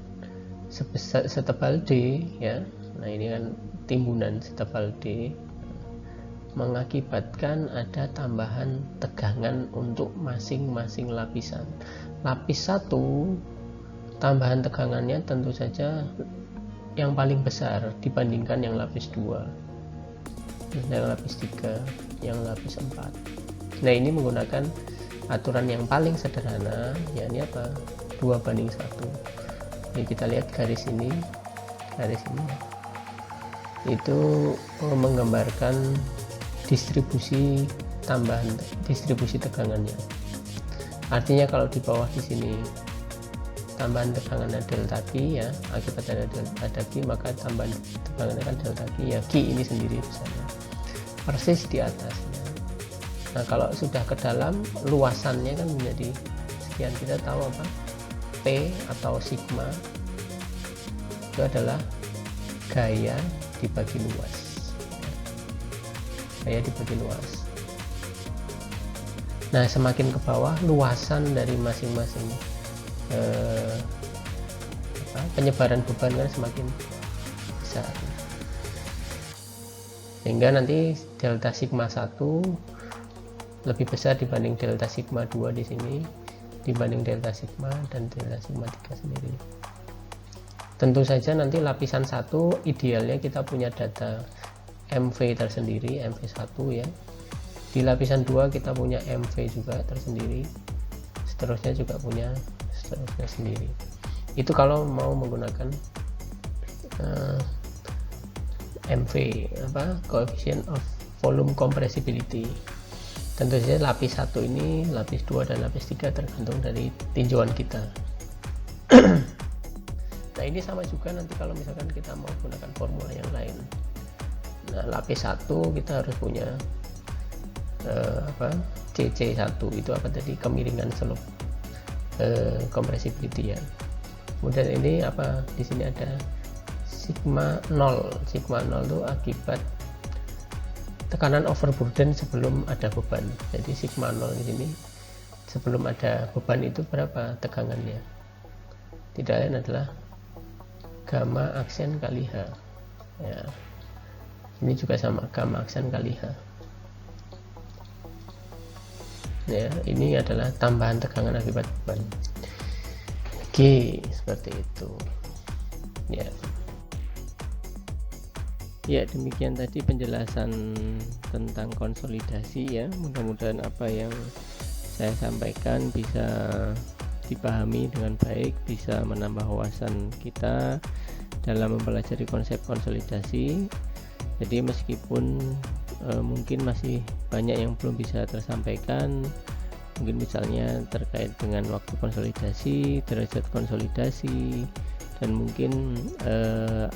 setebal D ya. Nah, ini kan timbunan setebal D mengakibatkan ada tambahan tegangan untuk masing-masing lapisan. Lapis 1 tambahan tegangannya tentu saja yang paling besar dibandingkan yang lapis 2, yang lapis 3, yang lapis 4. Nah, ini menggunakan aturan yang paling sederhana, yakni apa? 2:1. Jadi kita lihat garis ini itu menggambarkan distribusi tegangannya. Artinya kalau di bawah di sini tambahan tegangannya delta Q ya, akibat ada Q maka tambahan tegangannya kan delta Q ya, Q ini sendiri misalnya persis di atasnya. Nah, kalau sudah ke dalam luasannya kan menjadi sekian, kita tahu apa? P atau sigma itu adalah gaya dibagi luas. Nah, semakin ke bawah luasan dari masing-masing penyebaran beban kan semakin besar, sehingga nanti delta sigma 1 lebih besar dibanding delta sigma 2 di sini, dibanding delta sigma dan delta sigma 3 sendiri. Tentu saja nanti lapisan 1 idealnya kita punya data MV tersendiri, MV1 ya. Di lapisan 2 kita punya MV juga tersendiri, seterusnya juga punya seterusnya sendiri. Itu kalau mau menggunakan MV coefficient of volume compressibility. Tentu saja lapis 1 ini, lapis 2 dan lapis 3 tergantung dari tinjauan kita. Nah, ini sama juga nanti kalau misalkan kita mau gunakan formula yang lain. Nah, lapis 1 kita harus punya CC1 itu apa tadi, kemiringan slope compressibility ya. Kemudian ini apa, di sini ada sigma 0. Sigma 0 itu akibat tekanan overburden sebelum ada beban. Jadi sigma 0 di sini sebelum ada beban itu berapa tegangannya? Tidak lain adalah gamma aksen kali H ya. Ini juga sama, gamma aksen kali H ya. Ini adalah tambahan tegangan akibat beban. Oke, seperti itu ya. Ya, demikian tadi penjelasan tentang konsolidasi ya. Mudah-mudahan apa yang saya sampaikan bisa dipahami dengan baik, bisa menambah wawasan kita dalam mempelajari konsep konsolidasi. Jadi meskipun mungkin masih banyak yang belum bisa tersampaikan, mungkin misalnya terkait dengan waktu konsolidasi, derajat konsolidasi, dan mungkin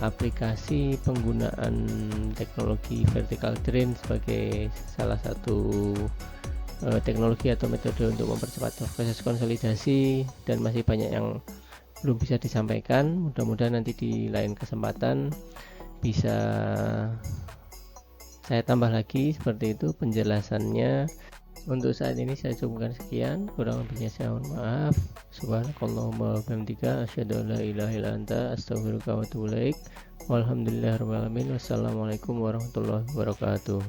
aplikasi penggunaan teknologi vertical drain sebagai salah satu teknologi atau metode untuk mempercepat proses konsolidasi, dan masih banyak yang belum bisa disampaikan. Mudah-mudahan nanti di lain kesempatan bisa saya tambah lagi seperti itu penjelasannya. Untuk saat ini saya cukupkan sekian, kurang lebihnya saya mohon maaf. Subhanakallahumma wa bihamdika asyhadu an la ilaha illa anta astaghfiruka wa atubu ilaik. Walhamdulillahirabbil alamin. Wassalamualaikum warahmatullahi wabarakatuh.